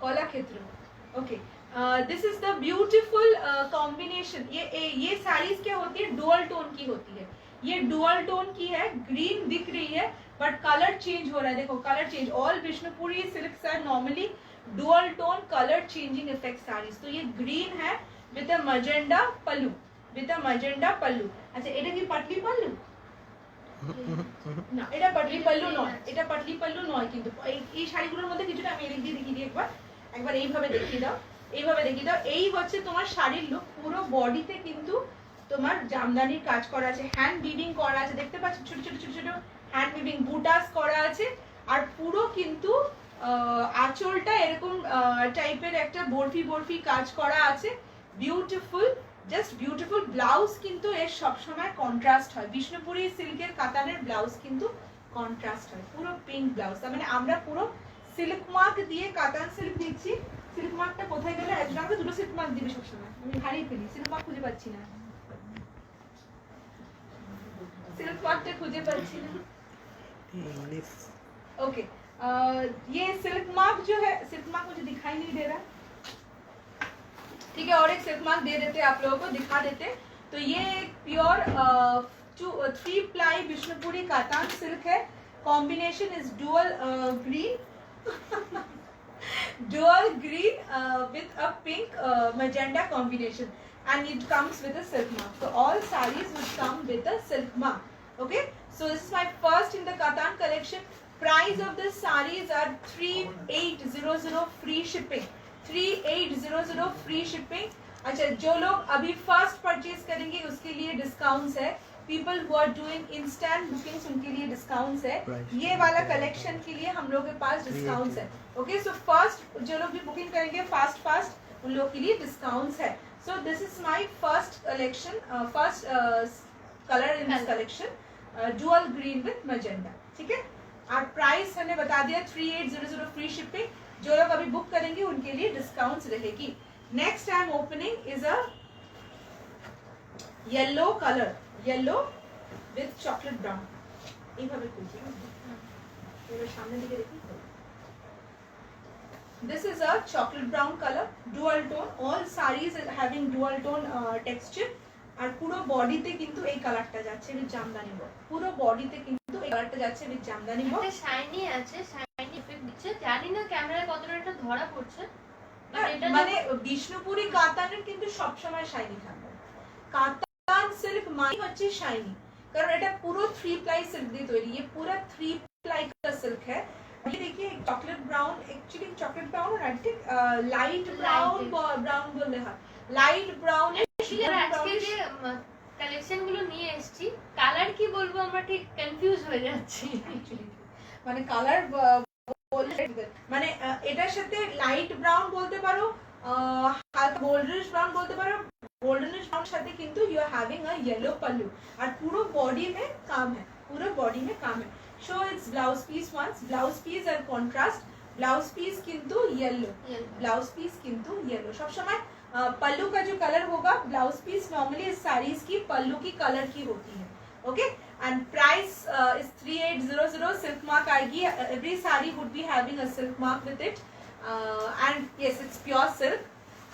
Kalakshetra okay. This is the beautiful combination. ये साड़ीज क्या होती है, डुअल टोन की होती है। ये डुअल टोन की है, ग्रीन दिख रही है बट कलर चेंज हो रहा है। देखो colour change. All Vishnupuri silks are normally dual tone colour changing effect saris. तो ये ग्रीन है विद अ मजेंडा पल्लू, अच्छा এটা কি পাটলি পল্লু না, এটা পাটলি পল্লু নয়, এটা পাটলি পল্লু নয়। কিন্তু এই শাড়িগুলোর মধ্যে কিছুটা আমি এদিক দিয়ে দেখিয়ে দিই একবার এইভাবে দেখিয়ে দাও। এই হচ্ছে তোমার শাড়ির লুক। পুরো বডিতে কিন্তু তোমার জামদানির কাজ করা আছে, হ্যান্ড উইভিং করা আছে, দেখতে পাচ্ছ ছোট ছোট ছোট ছোট হ্যান্ড উইভিং বুটাস করা আছে। আর পুরো কিন্তু আঁচলটা এরকম টাইপের একটা বরফি বরফি কাজ করা আছে। Beautiful, just beautiful. ব্লাউজ কিন্তু এর সব সময় কন্ট্রাস্ট হয়। বিষ্ণুপুরি সিল্কের কাতানের ব্লাউজ কিন্তু কন্ট্রাস্ট হয়, পুরো পিঙ্ক ব্লাউজ। তার মানে আমরা পুরো সিল্ক মার্ক দিয়ে কাতান সিল্ক দিচ্ছি। সিল্ক মার্কটা কোথায় গেলে? একজন আমাকে দুটো সিল্ক মার্ক দিবে সবসময়, আমি হারিয়ে ফেলি, সিল্ক মার্ক খুঁজে পাচ্ছি না। सिल्क मार्क खुजे पाচ্ছি না। ओके, ये सिल्क मार्क जो है, सिल्क मार्क मुझे दिखाई नहीं दे रहा, ठीक है। और एक सिल्क मार्क दे देते आप लोगों को, दिखा देते। तो ये pure 3 ply Vishnupuri katan silk है। Combination is dual green with a pink magenta combination, and it comes with a silk mark. So all sarees will come with a silk mark. Okay, so this is my first in the Katan collection. Price of the sarees are 3800 free shipping, 3800 free shipping. अच्छा, जो लोग अभी first purchase करेंगे उसके लिए discounts है। People who are doing instant bookings उनके लिए डिस्काउंट्स है। ये वाला कलेक्शन के लिए हम लोग के पास डिस्काउंट्स है। ओके, सो फर्स्ट जो लोग भी बुकिंग करेंगे फास्ट उन लोग के लिए डिस्काउंट्स है। सो this is my first collection, first colour in this collection, dual green with मैजेंडा, ठीक है। और प्राइस हमने बता दिया 3800 फ्री शिपिंग। जो लोग अभी बुक करेंगे उनके लिए डिस्काउंट्स रहेगी। Next I am opening is a yellow colour, yellow with chocolate brown. এইভাবে খুলছি, এবার সামনের দিকে দেখি। This is a chocolate brown color, dual tone. All sarees are having dual tone texture. আর পুরো বডিতে কিন্তু এই কালারটা যাচ্ছে উইথ জামদানি বর্ক। পুরো বডিতে কিন্তু এই কালারটা যাচ্ছে উইথ জামদানি বর্ক। এটা শাইনি আছে, শাইনি ইফেক্ট দিচ্ছে। জানি না ক্যামেরায় কতটা এটা ধরা পড়ছে, মানে বিষ্ণুপুরি কাতানের কিন্তু সব সময় শাইনি থাকবে। কাতান সিল্ক মানে হচ্ছে শাইনি, কারণ এটা পুরো 3 प्लाई सिल्क দিয়ে তৈরি। ये पूरा 3 प्लाई का सिल्क है। ये देखिए chocolate brown, actually chocolate brown और लाइट ब्राउन বললে হয়, লাইট ব্রাউন। আজকে যে কালেকশন গুলো নিয়ে এসেছি, কালার কি বলবো আমরা ঠিক কনফিউজ হয়ে যাচ্ছি অ্যাকচুয়ালি। মানে কালার বললে মানে এটার সাথে লাইট ব্রাউন বলতে পারো, হালকা গোল্ডেনিশ ব্রাউন বলতে পারো, গোল্ডেনিশ ব্রাউন সাথে কিন্তু you are having a yellow pallu और पूरा बॉडी में काम है, पूरा बॉडी में काम है। Show its blouse piece once, blouse piece और कॉन्ट्रास्ट, ब्लाउज पीस किंतु येलो, ब्लाउज पीस किंतु येलो। सब समय पल्लू का जो कलर होगा ब्लाउज पीस नॉर्मली इस साड़ीज की पल्लू की कलर की होती है। Okay and price is 3800, silk mark आएगी, every sari would be having a silk mark with it and yes it's pure silk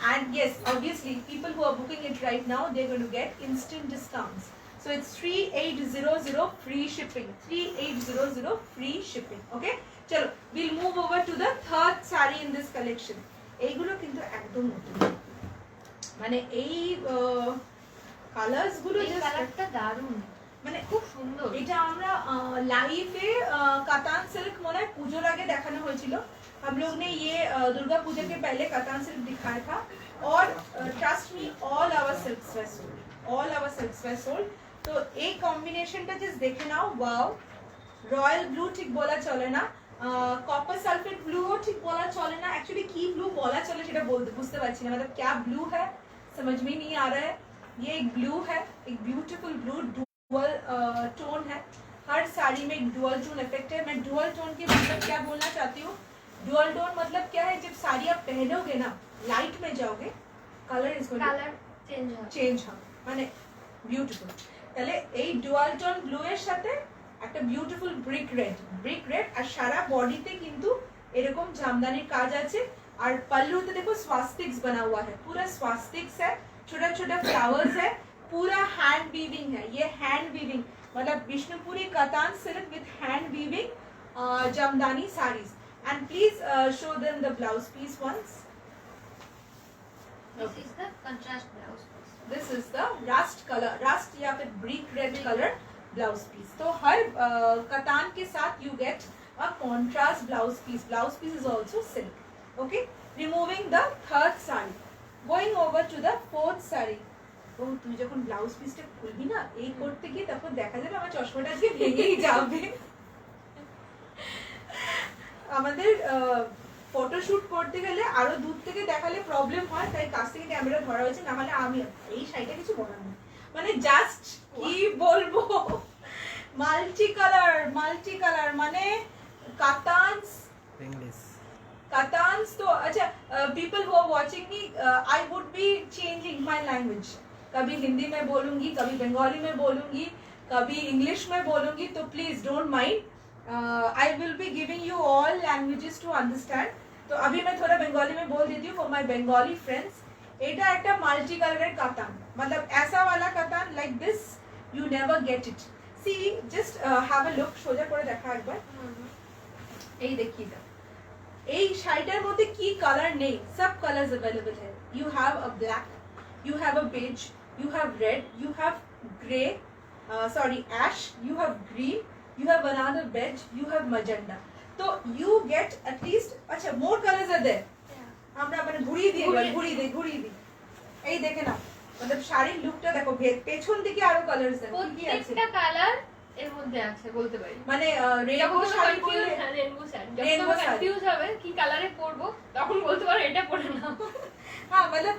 and yes obviously people who are booking it right now they're going to get instant discounts, so it's 3800 free shipping, 3800 free shipping। okay chalo we'll move over to the third saree in this collection। এইগুলো কিন্তু একদম নতুন, মানে এই colours গুলো এই কালারটা দারুণ, মানে খুব সুন্দর। এটা আমরা লাইভে কাতান সিল্ক মনে হয় পুজোর আগে দেখানো হয়েছিল, हम लोग ने ये दुर्गा पूजा के पहले कतान सिल्क दिखाया था और trust me all our silks were sold, all our silks were sold. तो एक कॉम्बिनेशनটা জাস্ট দেখে নাও, ওয়াও রয়্যাল ব্লু ঠিক বলা চলে না, कॉपर सल्फेट ब्लू हो ठीक बोला चले ना, एक्चुअली की ब्लू बोला चले সেটা বলতে বুঝতে পারছি না, मतलब क्या ब्लू है समझ में नहीं आ रहा है। ये एक ब्लू है, एक ब्यूटीफुल ब्लू डुअल टोन है, हर साड़ी में एक डुअल टोन इफेक्ट है। मैं डुअल टोन के मतलब क्या बोलना चाहती हूँ, डुअल टोन मतलब क्या है, जब साड़ी आप पहनोगे ना लाइट में जाओगे colour is going colour change হবে, মানে বিউটিফুল। তাহলে এই ডুয়াল টোন ব্লু এর সাথে একটা বিউটিফুল ব্রিক রেড আর সারা বডিতে কিন্তু এরকম জামদানির কাজ আছে, আর पल्लूতে देखो स्वास्तिक्स बना हुआ है, पूरा स्वास्तिक्स है, छोटा छोटा फ्लावर्स है, पूरा हैंड वीविंग है, ये हैंड वीविंग मतलब Vishnupuri katan silk with hand weaving Jamdani saris. And please show them the blouse piece once. This is the contrast blouse piece. This is the rust color, rust या फिर brick red color blouse piece. तो हर कतान के साथ you get a contrast blouse piece. Blouse piece is also silk. Okay. Removing the third saree, going over to the fourth saree. ও তুই যখন blouse পিসটা খুলবি না এই করতে গিয়ে তখন দেখা যাবে আমার চশমাটা আজকে ভেঙেই যাবে। আমাদের ফটোশুট করতে গেলে আরো দূর থেকে দেখালে প্রবলেম হয়, তাই কাছ থেকে ক্যামেরা ধরা হয়েছে, না হলে আমি এই শাড়িটা কিছু বলার নেই, মানে জাস্ট কি বলবো, মাল্টি কালার মানে কাতানস इंग्लिश कातान्स। तो अच्छा people who are watching me I would be changing my language, कभी हिंदी में बोलूंगी, कभी बंगाली में बोलूंगी, कभी इंग्लिश में बोलूंगी, तो please don't mind, I will be giving you all languages to understand. तो अभी मैं थोड़ा बंगाली में बोल देती हूँ फॉर माय बंगाली फ्रेंड्स। এটা একটা মাল্টি কালারের কাতান, मतलब ऐसा वाला কাতান like this you never get it। see just have a look, সোজা করে দেখা একবার, এই দেখিয়ে দাও এই শাড়িটার মধ্যে কি কালার নেই, সব কালার্স अवेलेबल है। you have a black, you have a beige, you have red, you have grey, ash, you have green, you have another beige, you have magenta। तो you get at least अच्छा more colors are there। আমরা মানে ঘুরিয়ে দিই এই দেখে না, मतलब শাড়ির লুকটা দেখো, পেছন দিকে আরো কালারস আছে, কি আছে প্রত্যেকটা কালার এর মধ্যে আছে বলতে পারি। মানে রেনবো শাড়ি পরলে rainbow sari Rainbow sari. Confuse হবে কি কালারে পরবো, তখন বলতে পারো এটা পরে নাও। हाँ मतलब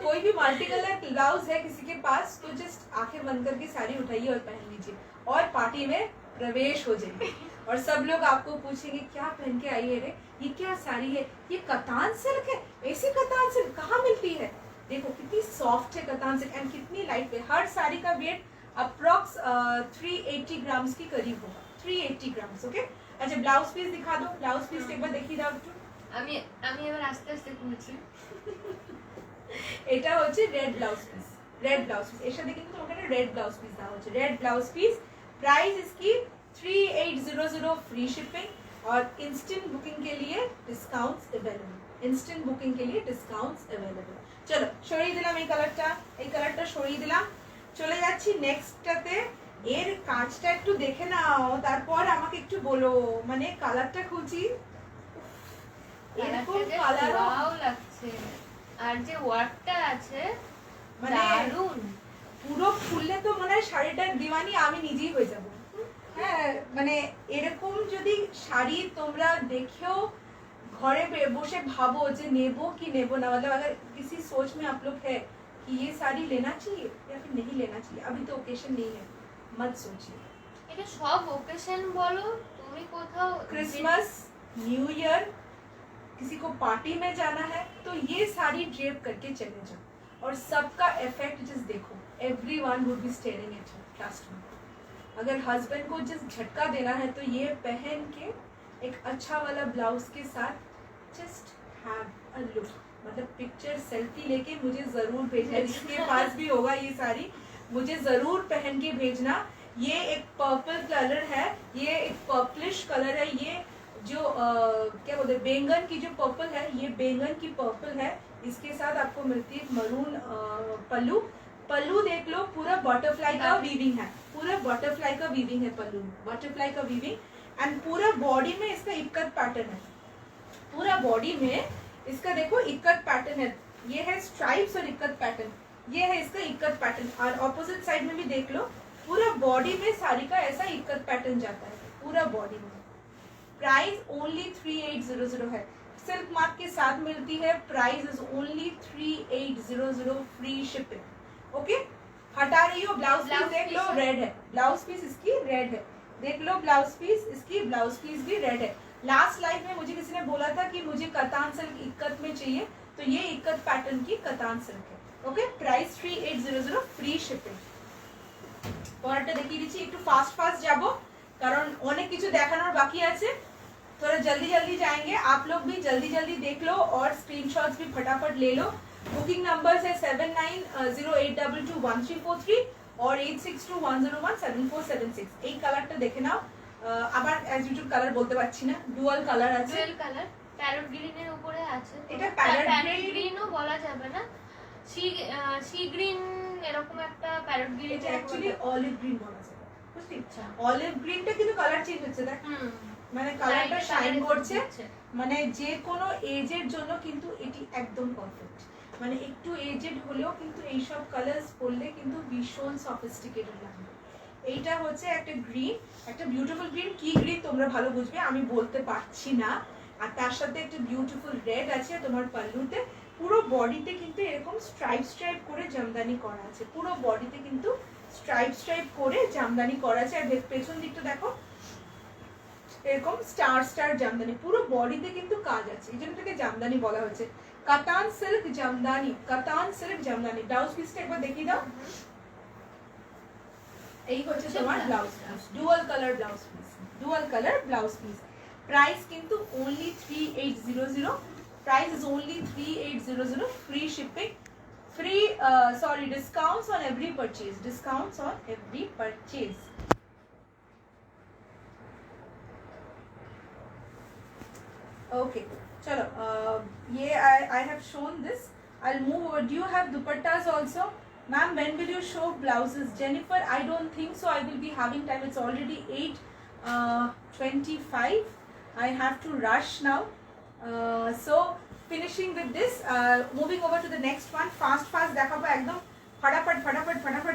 कोई भी मल्टी कलर ब्लाउज है किसी के पास तो जस्ट आंखें बंद करके साड़ी उठाइए और पहन लीजिए और पार्टी में प्रवेश हो जाइए। और सब लोग आपको पूछेंगे क्या पहन के आई है रे, ये क्या साड़ी है, ये कतान सिल्क है, ऐसी कतान सिल्क कहाँ मिलती है, देखो कितनी सॉफ्ट है कतान सिल्क एंड कितनी लाइट वेट। हर साड़ी का वेट अप्रॉक्स 380 ग्राम्स की करीब होगा, 380 ग्राम्स। ओके अच्छा ब्लाउज पीस दिखा दो, ब्लाउज पीस एक बार देखिए दाও একটু। আমি এবার আস্তে আস্তে খুলছি। এটা হচ্ছে রেড ব্লাউজ পিস, এর সাথে কিন্তু তোমাকে একটা রেড ব্লাউজ পিস দেওয়া হচ্ছে, রেড ব্লাউজ পিস। प्राइस इसकी 3800 फ्री शिपिंग और इंस्टेंट बुकिंग के लिए डिस्काउंट्स अवेलेबल। চলো সরিয়ে দিলাম এই কালারটা সরিয়ে দিলাম, চলে যাচ্ছি নেক্সটটাতে। এর কাজটা একটু দেখে নাও তারপর আমাকে একটু বলো, মানে কালারটা খুঁজি এরকম কালার ওয়াও লাগছে, আর যে ওয়ার্কটা আছে মানে দারুণ, পুরো খুললে তো মনে হয় শাড়িটার দিওয়ানি আমি নিজেই হয়ে যাব। হ্যাঁ মানে এরকম যদি শাড়ি তোমরা দেখেও घरे बसे भाबो जे नेबो कि नेबो ना, मतलब अगर किसी सोच में आप लोग है कि ये साड़ी लेना चाहिए या फिर नहीं लेना चाहिए, अभी तो ओकेशन नहीं है, मत सोचिए। এটা সব ওকেশন বলো, তুমি কোথাও क्रिसमस, न्यू ईयर, किसी को पार्टी में जाना है तो ये साड़ी ड्रेप करके चले जाओ और सबका इफेक्ट जस्ट देखो, everyone would be staring at you, trust me. अगर हस्बैंड को जस्ट झटका देना है तो ये पहन के एक अच्छा वाला ब्लाउज के साथ जस्ट हैव अ लुक, मतलब पिक्चर सेल्फी लेके मुझे जरूर भेजना, जिसके पास भी होगा ये साड़ी मुझे जरूर पहन के भेजना। ये एक पर्पल कलर है, ये एक पर्पलिश कलर है, ये जो क्या बोलते हैं बैंगन की जो पर्पल है, ये बैंगन की पर्पल है, इसके साथ आपको मिलती है मरून पल्लू। पल्लू देख लो, पूरा बटरफ्लाई का वीविंग है, पूरा बटरफ्लाई का वीविंग है पल्लू, बटरफ्लाई का वीविंग। एंड पूरा बॉडी में इसका इक्कत पैटर्न है, पूरा बॉडी में इसका देखो इक्कत पैटर्न है, ये है स्ट्राइप्स और इक्कत पैटर्न, ये है इसका इक्कत पैटर्न। और ऑपोजिट साइड में भी देख लो, पूरा बॉडी में साड़ी का ऐसा इक्कत पैटर्न जाता है पूरा बॉडी में। प्राइस ओनली 3800 है, सिल्क मार्क के साथ मिलती है, price is only 3800, free shipping. Okay, हटा रही हो ब्लाउज पीस, देख लो रेड है, ब्लाउज पीस इसकी रेड है, देख लो ब्लाउज पीस इसकी, ब्लाउज पीस भी रेड है। लास्ट लाइफ में मुझे किसी ने बोला था कि मुझे कतान सिल्क इक्कत में चाहिए, तो ये इक्कत पैटर्न की कतान सिल्क है। Okay, price 3800, free shipping. পরেরটা দেখিয়ে দিচ্ছি, একটু फास्ट যাবো কারণ অনেক কিছু দেখানোর বাকি আছে, थोड़ा जल्दी जल्दी जाएंगे। आप लोग भी जल्दी जल्दी देख लो और स्क्रीनशॉट्स भी फटाफट ले लो। बुकिंग नंबर्स है 7908221343 और 8621017476। এই কালারটা দেখে নাও, আবার অ্যাজ ইউজুয়াল কালার বলতে পারছি না, ডুয়াল কালার আছে, ডুয়াল কালার প্যারট গ্রিনের উপরে আছে, এটা প্যারট গ্রিনও বলা যাবে না, সি গ্রিন এরকম একটা প্যারট গ্রিন, এটা অ্যাকচুয়ালি অলিভ গ্রিন বলা যায়, বুঝলি? অলিভ গ্রিনটা কিন্তু কালার চেঞ্জ হচ্ছে, দেখ মানে কালারটা শাইন করছে, মানে যে কোনো এজের জন্য কিন্তু এটি একদম পারফেক্ট। মানে একটু এজেড হলেও কিন্তু এই সব কালারস পরলে কিন্তু ভীষণ সফিস্টিকেটেড লাগবে। এইটা হচ্ছে একটা গ্রিন, একটা বিউটিফুল গ্রিন, কি গ্রিন তোমরা ভালো বুঝবে, আমি বলতে পারছি না। আর তার সাথে একটা বিউটিফুল রেড আছে তোমার পাল্লুতে, পুরো বডিতে কিন্তু এরকম স্ট্রাইপ স্ট্রাইপ করে জামদানি করা আছে, পুরো বডিতে কিন্তু স্ট্রাইপ স্ট্রাইপ করে জামদানি করা আছে। আর পেছন দিকটা দেখো এরকম স্টার স্টার জামদানি, পুরো বডিতে কিন্তু কাজ আছে, এই জন্য এটাকে জামদানি বলা হচ্ছে। কাতান সিল্ক জামদানি, কাতান সিল্ক জামদানি। ব্লাউজ পিসটা একবার দেখিয়ে দাও, এই হচ্ছে তোমার blouse piece, dual colour blouse piece, dual colour blouse piece. Price কিন্তু only 3800, price is only 3800, free shipping, free discounts on every purchase, discounts on every purchase। Okay, chalo, ये I have shown this, I'll move over। Do you have dupattas also? Ma'am, when will you show blouses? Jennifer, I don't think so, I will be having time, it's already 8:25, I have to rush now। So finishing with this, moving over to the next one, fast দেখাবো একদম ফটাফট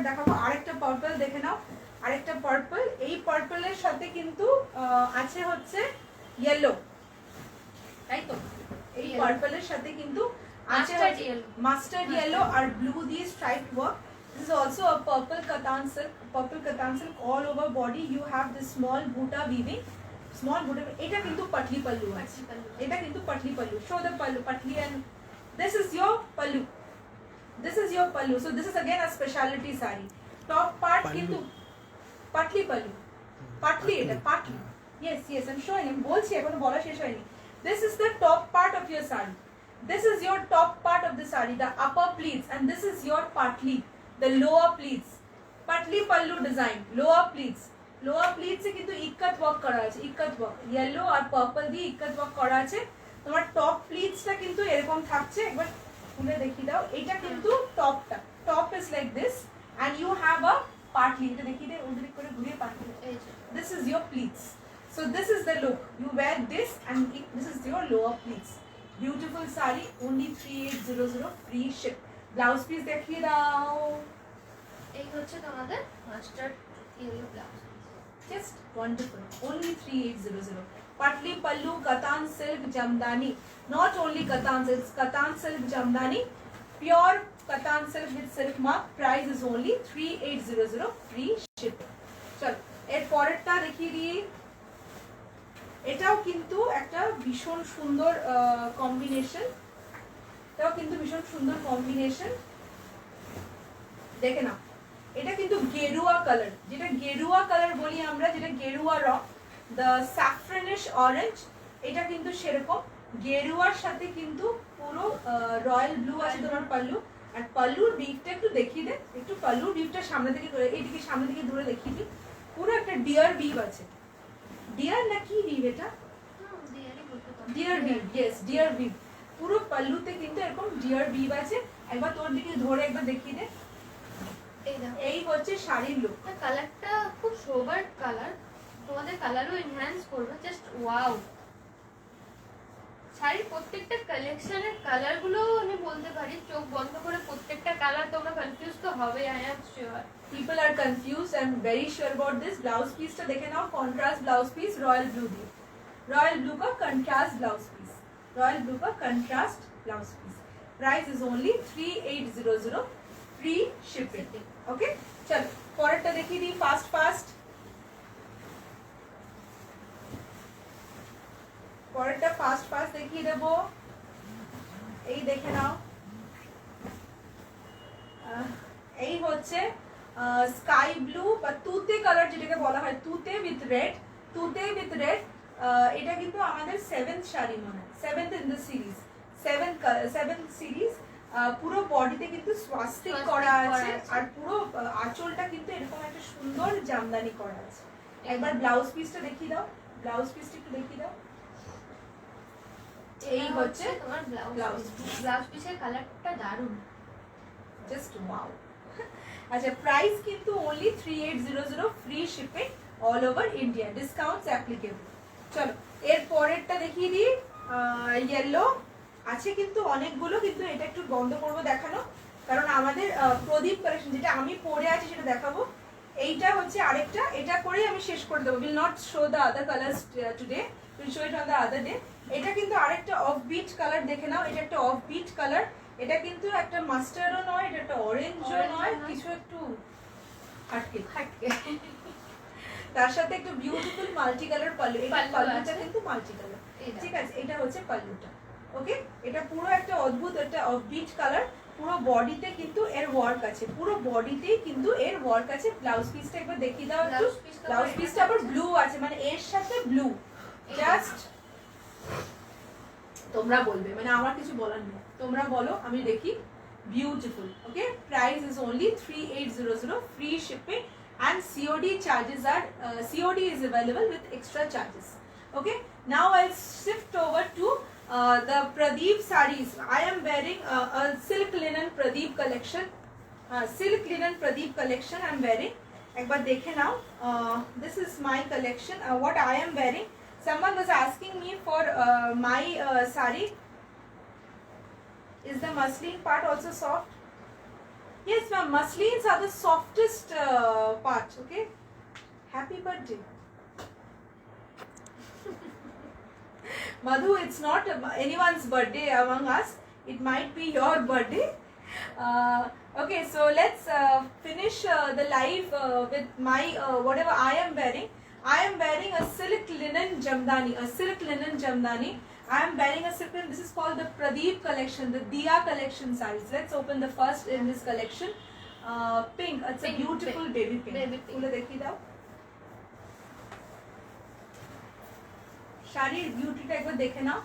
দেখাবো। আরেকটা purple দেখে নাও, আরেকটা purple, এই পার্পলের সাথে কিন্তু আছে হচ্ছে ইয়েলো, তাই তো? এই পার্পলের সাথে কিন্তু আছে মাস্টার্ড ইয়েলো আর ব্লু দিয়ে stripe work. This is also a purple katan silk, all over body you have this small buta weaving, small buta। এটা কিন্তু পাটলি পাল্লু আছে, এটা কিন্তু Patli pallu. show the pallu, patli, and this is your pallu, this is your pallu। so this is again a specialty sari। top part কিন্তু পাটলি পাল্লু, পাটলি, এটা Patli, yes I'm showing him, বলছি এখনো বলা শেষ হয়নি। this is the top part of your sari, this is your top part of the sari, the upper pleats, and this is your patli, the lower pleats। patli pallu design, lower pleats, lower প্লিটসে কিন্তু ikat work করা আছে, ikat work, yellow আর purple দিয়ে ikat work করা আছে। তোমার top প্লিটসটা কিন্তু এরকম থাকছে, একবার খুলে দেখিয়ে দাও। এটা কিন্তু টপটা, top is like this and you have a partly, এটা দেখিয়ে দে, উল্টো দিক করে ঘুরিয়ে partly, this is your pleats. So this is the look, you wear this and this is your lower pleats. Beautiful sari, only 3800, free ship. Blouse piece দেখিয়ে দাও, এই হচ্ছে তোমাদের mustard yellow blouse, just wonderful, only 3800। Patli pallu, Katan silk, Jamdani. Not only Katan silk, it's Katan silk, Jamdani. Pure Katan silk with silk mark. Price is only 3800 free shipping. চল এর পরেরটা দেখিয়ে দিই। এটাও কিন্তু একটা ভীষণ সুন্দর কম্বিনেশন, এটাও কিন্তু ভীষণ সুন্দর কম্বিনেশন। দেখে নাও, এটা কিন্তু গেরুয়া কালার, যেটা গেরুয়া কালার বলি আমরা, যেটা গেরুয়া রং, দ্য স্যাফরানিশ অরেঞ্জ, এটা কিন্তু সেরকম গেরুয়ার সাথে কিন্তু পুরো রয়্যাল ব্লু আছে তোমার পাল্লু। আর পাল্লুর বিটটা একটু দেখিয়ে দে, একটু পাল্লুর বিটটা সামনে থেকে এইদিকে সামনে থেকে দূরে দেখিয়ে দিই। পুরো একটা ডিয়ার বিভ আছে, ডিয়ার না কি বিভ এটা, ডিয়ার বিভ, ইয়েস ডিয়ার বিভ। পুরো পাল্লুতে কিন্তু এরকম ডিয়ার বিভ আছে। একবার তোর দিকে ধরে একবার দেখিয়ে দে। এই হচ্ছে শাড়ির লুক। কালারটা খুব সোবার কালার, তোমাদের কালারও এনহ্যান্স করবে, জাস্ট ওয়াও। শাড়ির প্রত্যেকটা কালেকশনের কালারগুলো আমি বলতে পারি চোখ বন্ধ করে প্রত্যেকটা কালার তোমরা কনফিউজ তো হবে, I am sure. People are confused. I'm very sure about this. Blouse piece টা দেখে নাও, contrast blouse piece, royal blue দিয়ে, royal blue का contrast blouse piece, royal blue का contrast blouse piece. Price is only 3800 free shipping. Okay, चलो পরেরটা দেখিয়ে দিই fast. পরেরটা ফাস্ট দেখিয়ে দেবো। এই দেখে নাও, এই হচ্ছে স্কাই ব্লু বা তুতে কালার যেটাকে বলা হয়, তুতে উইথ রেড, তুতে উইথ রেড। এটা কিন্তু আমাদের 7th শাড়ি মনে হয়, 7th in the series, 7th series. পুরো বডিতে কিন্তু স্বাস্তিক করা আছে, আর পুরো আঁচলটা কিন্তু এরকম একটা সুন্দর জামদানি করা আছে। একবার ব্লাউজ পিসটা দেখিয়ে দাও, ব্লাউজ পিসটা একটু দেখিয়ে দাও। এই হচ্ছে তোমার ব্লাউজ পিসের কালারটা দারুণ, জাস্ট ওয়াও। আচ্ছা, প্রাইস কিন্তু only 3800 free shipping all over India, discounts applicable. চলো এর পরেরটা দেখিয়ে দিই। ইয়েলো আছে কিন্তু অনেকগুলো, কিন্তু এটা একটু বন্ধ করবো দেখানো, কারণ আমাদের প্রদীপ কালেকশন যেটা আমি পরে আছি সেটা দেখাবো। এইটা হচ্ছে আরেকটা, এটা করেই আমি শেষ করে দেবো। Will not show the other colours today, will show it on the other day. এটা কিন্তু আরেকটা অফ বিট কালার, দেখে নাও, এটা একটা অফ বিট কালার। এটা কিন্তু একটা মাস্টার্ডও নয়, এটা একটা অরেঞ্জও নয়, কিছু একটু হাটকে। তার সাথে একটু বিউটিফুল মাল্টি কালার পাল্লু, এই পাল্লুটা কিন্তু মাল্টি কালার, ঠিক আছে? এটা হচ্ছে পাল্লুটা। ওকে, এটা পুরো একটা অদ্ভুত একটা অফবিট কালার। পুরো বডিতে কিন্তু এর ওয়ার্ক আছে, পুরো বডিতেই কিন্তু এর ওয়ার্ক আছে। ব্লাউজ পিসটা একবার দেখিয়ে দাও একটু। ব্লাউজ পিসটা আবার ব্লু আছে, মানে এর সাথে ব্লু। জাস্ট তোমরা বলবে, মানে আমার কিছু বলার নেই, তোমরা বলো, আমি দেখি। Beautiful. Okay, price is only 3800 free shipping and COD charges are COD is available with extra charges. Okay, now I'll shift over to the Pradeep sarees. I am wearing a silk linen Pradeep collection. Silk linen Pradeep collection I am wearing. Ekbar dekhe now. This is my collection. What I am wearing. Someone was asking me for my saree. Is the muslin part also soft? Yes, ma'am. Muslins are the softest part. Okay. Happy birthday. Madhu, it's not anyone's birthday among us. It might be your birthday. Okay, so let's finish the live with my whatever I am wearing. I am wearing a silk linen jamdani. A silk linen jamdani. I am wearing a silk linen. This is called the Pradeep collection, the Diya collection sarees. Let's open the first in this collection. Pink. It's a beautiful baby pink. Baby pink. Pula dekhi dao. শাড়ির বিউটিটা একবার দেখে নাও।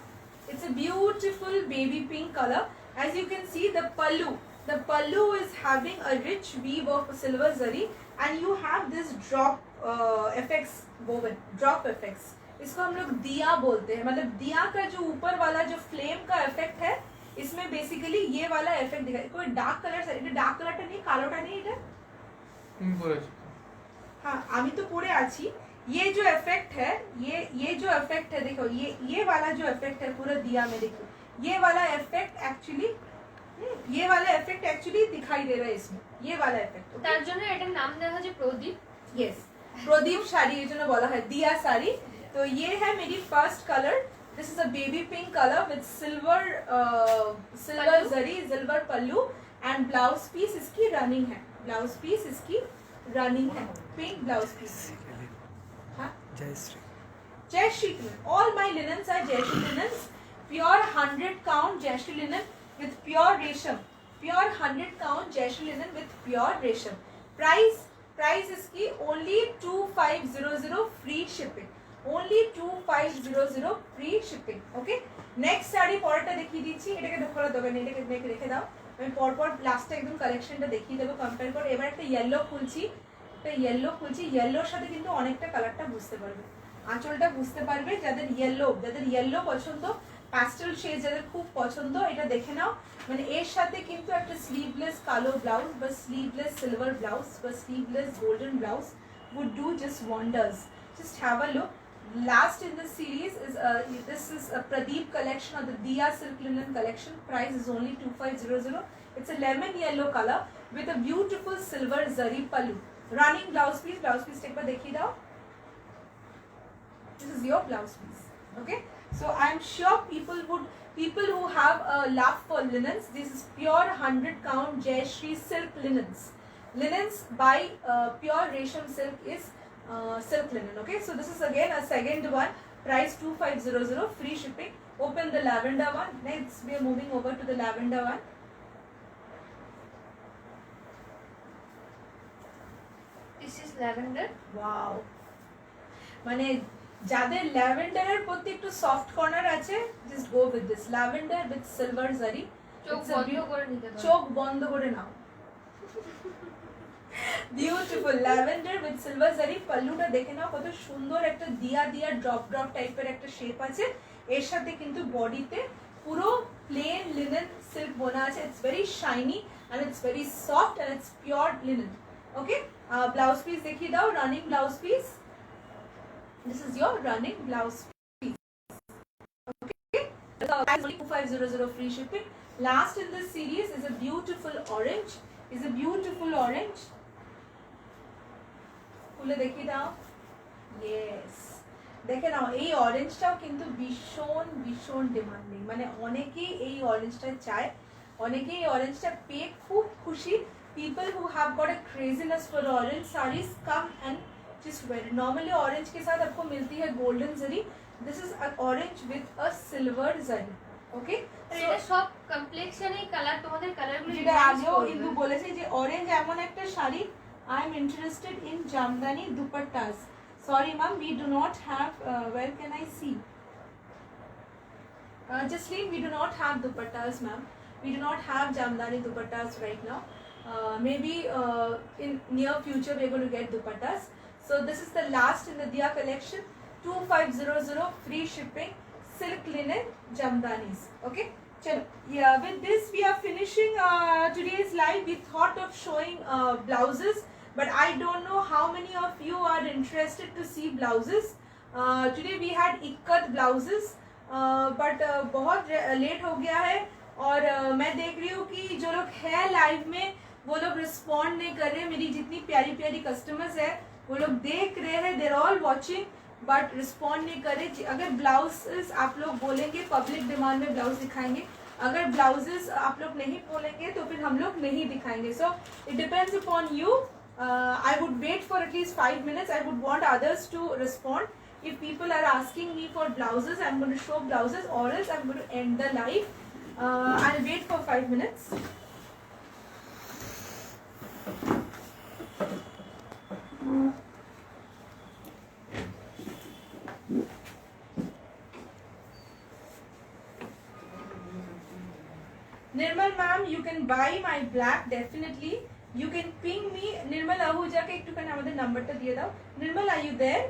It's a beautiful baby pink color. As you can see, the pallu is having a rich weave of silver zari, and you have this drop effects woven, drop effects. इसको हम लोग दिया बोलते हैं, मतलब दिया का जो ऊपर वाला जो फ्लेम का इफेक्ट है, इसमें बेसिकली ये वाला इफेक्ट दिखा। कोई डार्क कलर, এটা ডার্ক কালারটা নেই, কালোটা নেই এটা। তুমি পরেছো? हाँ, আমি তো পরে আছি। ये जो इफेक्ट है, ये जो इफेक्ट है, देखो ये वाला जो इफेक्ट है पूरा दिया में, देखो ये वाला इफेक्ट एक्चुअली दिखाई दे रहा है इसमें, ये वाला इफेक्ट। তার জন্য এটার নাম দেওয়া হয়েছে প্রদীপ। यस, প্রদীপ শাড়ি এর জন্য বলা হয় দিয়া শাড়ি। तो ये है मेरी first colour. This is a baby pink colour with silver zari, silver pallu and blouse piece इसकी रनिंग है. ब्लाउज पीस इसकी रनिंग है. Pink blouse piece. हाँ, Jai Shri Linen. All my linens are Jayashree linens. Pure 100 count Jayashree linen with pure resham. Pure 100 count Jayashree linen with pure resham. Price इसकी only 2500 free shipping. Only 2500 free shipping. Okay. Next sari পরেরটা দেখিয়ে দিচ্ছি. এটাকে খোলা দেবে না, এটাকে রেখে দাও. আমি পরপর লাস্টে একদম কালেকশনটা দেখিয়ে দেবো কম্পেয়ার করে. এবার একটা ইয়েলো খুলছি. ইয়েলোর সাথে কিন্তু অনেকটা কালারটা বুঝতে পারবে, আঁচলটা বুঝতে পারবে. যাদের ইয়েলো পছন্দ, প্যাস্টেল শেড যাদের খুব পছন্দ, এটা দেখে নাও. মানে এর সাথে কিন্তু একটা স্লিভলেস কালো ব্লাউজ বা স্লিভলেস সিলভার ব্লাউজ বা sleeveless golden blouse would do just wonders. Just have a look. Last in the series is this is a Pradeep collection or the Diya silk linen collection. Price is only 2500. It's a lemon yellow color with a beautiful silver zari pallu. Running blouse piece take par dekhi dao. This is your blouse piece. Okay, so I am sure people who have a love for linens, this is pure 100 count Jayashree silk linens by pure resham silk is silk linen. Okay, so this is again a second one. Price 2500, free shipping. Open the lavender one. Next we are moving over to the lavender one. This is lavender. Wow, মানে যাদের ল্যাভেন্ডারের প্রতি একটু soft corner আছে, just go with this lavender with silver জারি. চোখ বন্ধ করে নাও. Beautiful lavender with silver জারি. পাল্লুটা দেখে নাও কত সুন্দর, একটা দিয়া ড্রপ টাইপের একটা শেপ আছে. এর সাথে কিন্তু বডিতে পুরো প্লেন লিনেন সিল্ক বোনা আছে. It's very shiny and it's very soft and it's pure linen. Okay, blouse piece দেখিয়ে দাও. Running blouse piece. This is your running blouse piece. Okay, price only 2500, free shipping. Last in this series is a beautiful orange. খুলে দেখিয়ে দাও. Yes, দেখে নাও এই অরেঞ্জটাও কিন্তু ভীষণ demanding. মানে অনেকেই এই অরেঞ্জটা চায়, অনেকেই এই অরেঞ্জটা পেয়ে খুব খুশি. People who have got a craziness for orange sarees come and just wear it. Normally orange के साथ आपको मिलती है golden zari. This is an orange with a silver zari. Okay, এটা সব কমপ্লেক্সনে কালার, তোমাদের কালারগুলো যেটা আগেও কিন্তু বলেছে যে অরেঞ্জ এমন একটা sari. I am interested in Jamdani dupattas. Sorry ma'am, we do not have where can I see? Jasleen, we do not have dupattas ma'am. We do not have Jamdani dupattas right now. Maybe in near future we are going to get dupattas. So this is the last in the Diya collection. 2500, free shipping, silk linen Jamdanis. Okay, chalo. Yeah, with this we are finishing today's live. We thought of showing blouses, but I don't know how many of you are interested to see blouses. Today we had ikkat blouses, but बहुत late हो गया है. और मैं देख रही हूँ कि जो लोग हैं लाइव में वो लोग रिस्पॉन्ड नहीं कर रहे. मेरी जितनी प्यारी कस्टमर्स है वो लोग देख रहे हैं, देर ऑल वॉचिंग, बट रिस्पॉन्ड नहीं कर रहे. अगर ब्लाउजेस आप लोग बोलेंगे पब्लिक डिमांड में ब्लाउज दिखाएंगे. अगर ब्लाउजेस आप लोग नहीं बोलेंगे तो फिर हम लोग नहीं दिखाएंगे. So it depends upon you. I would wait for at least 5 minutes. I would want others to respond. If people are asking me for blouses, I'm going to show blouses, or else I'm going to end the live. I'll wait for 5 minutes. Nirmal ma'am, you can buy my black definitely. You can ping me. Nirmal Ahuja ke ekটু খানি আমাদের নাম্বারটা দিয়ে দাও. Nirmal, are you there?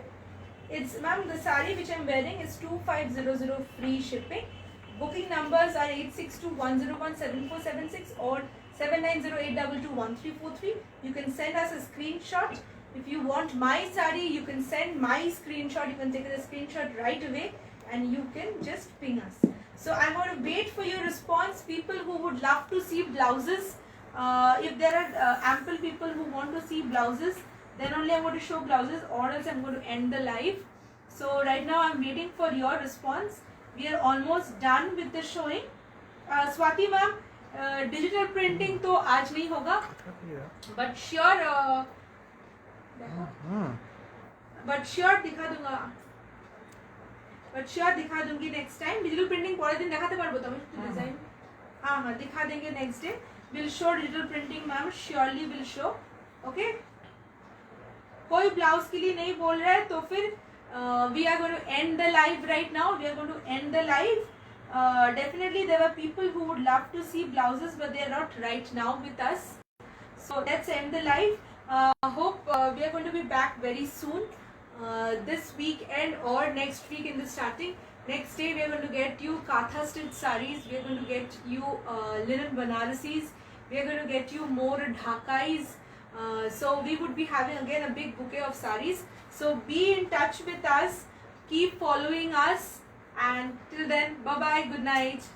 It's ma'am, the saree which I'm wearing is 2500, free shipping. Booking numbers are 8621017476 or 7908221343. You can send us a screenshot. If you want my saree, you can send my screenshot. You can take a screenshot right away and you can just ping us. So I'm going to wait for your response. People who would love to see blouses, if there are ample people who want to see blouses, then only I'm going to show blouses, or else I'm going to end the live. So right now I'm waiting for your response. We are almost done with the showing. Swati ma'am, digital printing तो आज नहीं होगा, but sure दिखा दूंगी next time. Digital printing পরের দিন দেখাতে পারবো তো আমি ডিজাইन. हाँ दिखा देंगे next day. Will show digital printing ma'am, surely will show. Okay, कोई ब्लाउज के लिए नहीं बोल रहा है तो फिर we are going to end the live right now. We are going to end the live. Definitely there were people who would love to see blouses but they are not right now with us. So let's end the live. Hope we are going to be back very soon. This weekend or next week in the starting. Next day we are going to get you Katha stitch sarees. We are going to get you linen Banarasis. We are going to get you more Dhakais. So we would be having again a big bouquet of sarees. So be in touch with us. Keep following us. And till then, bye bye. Good night.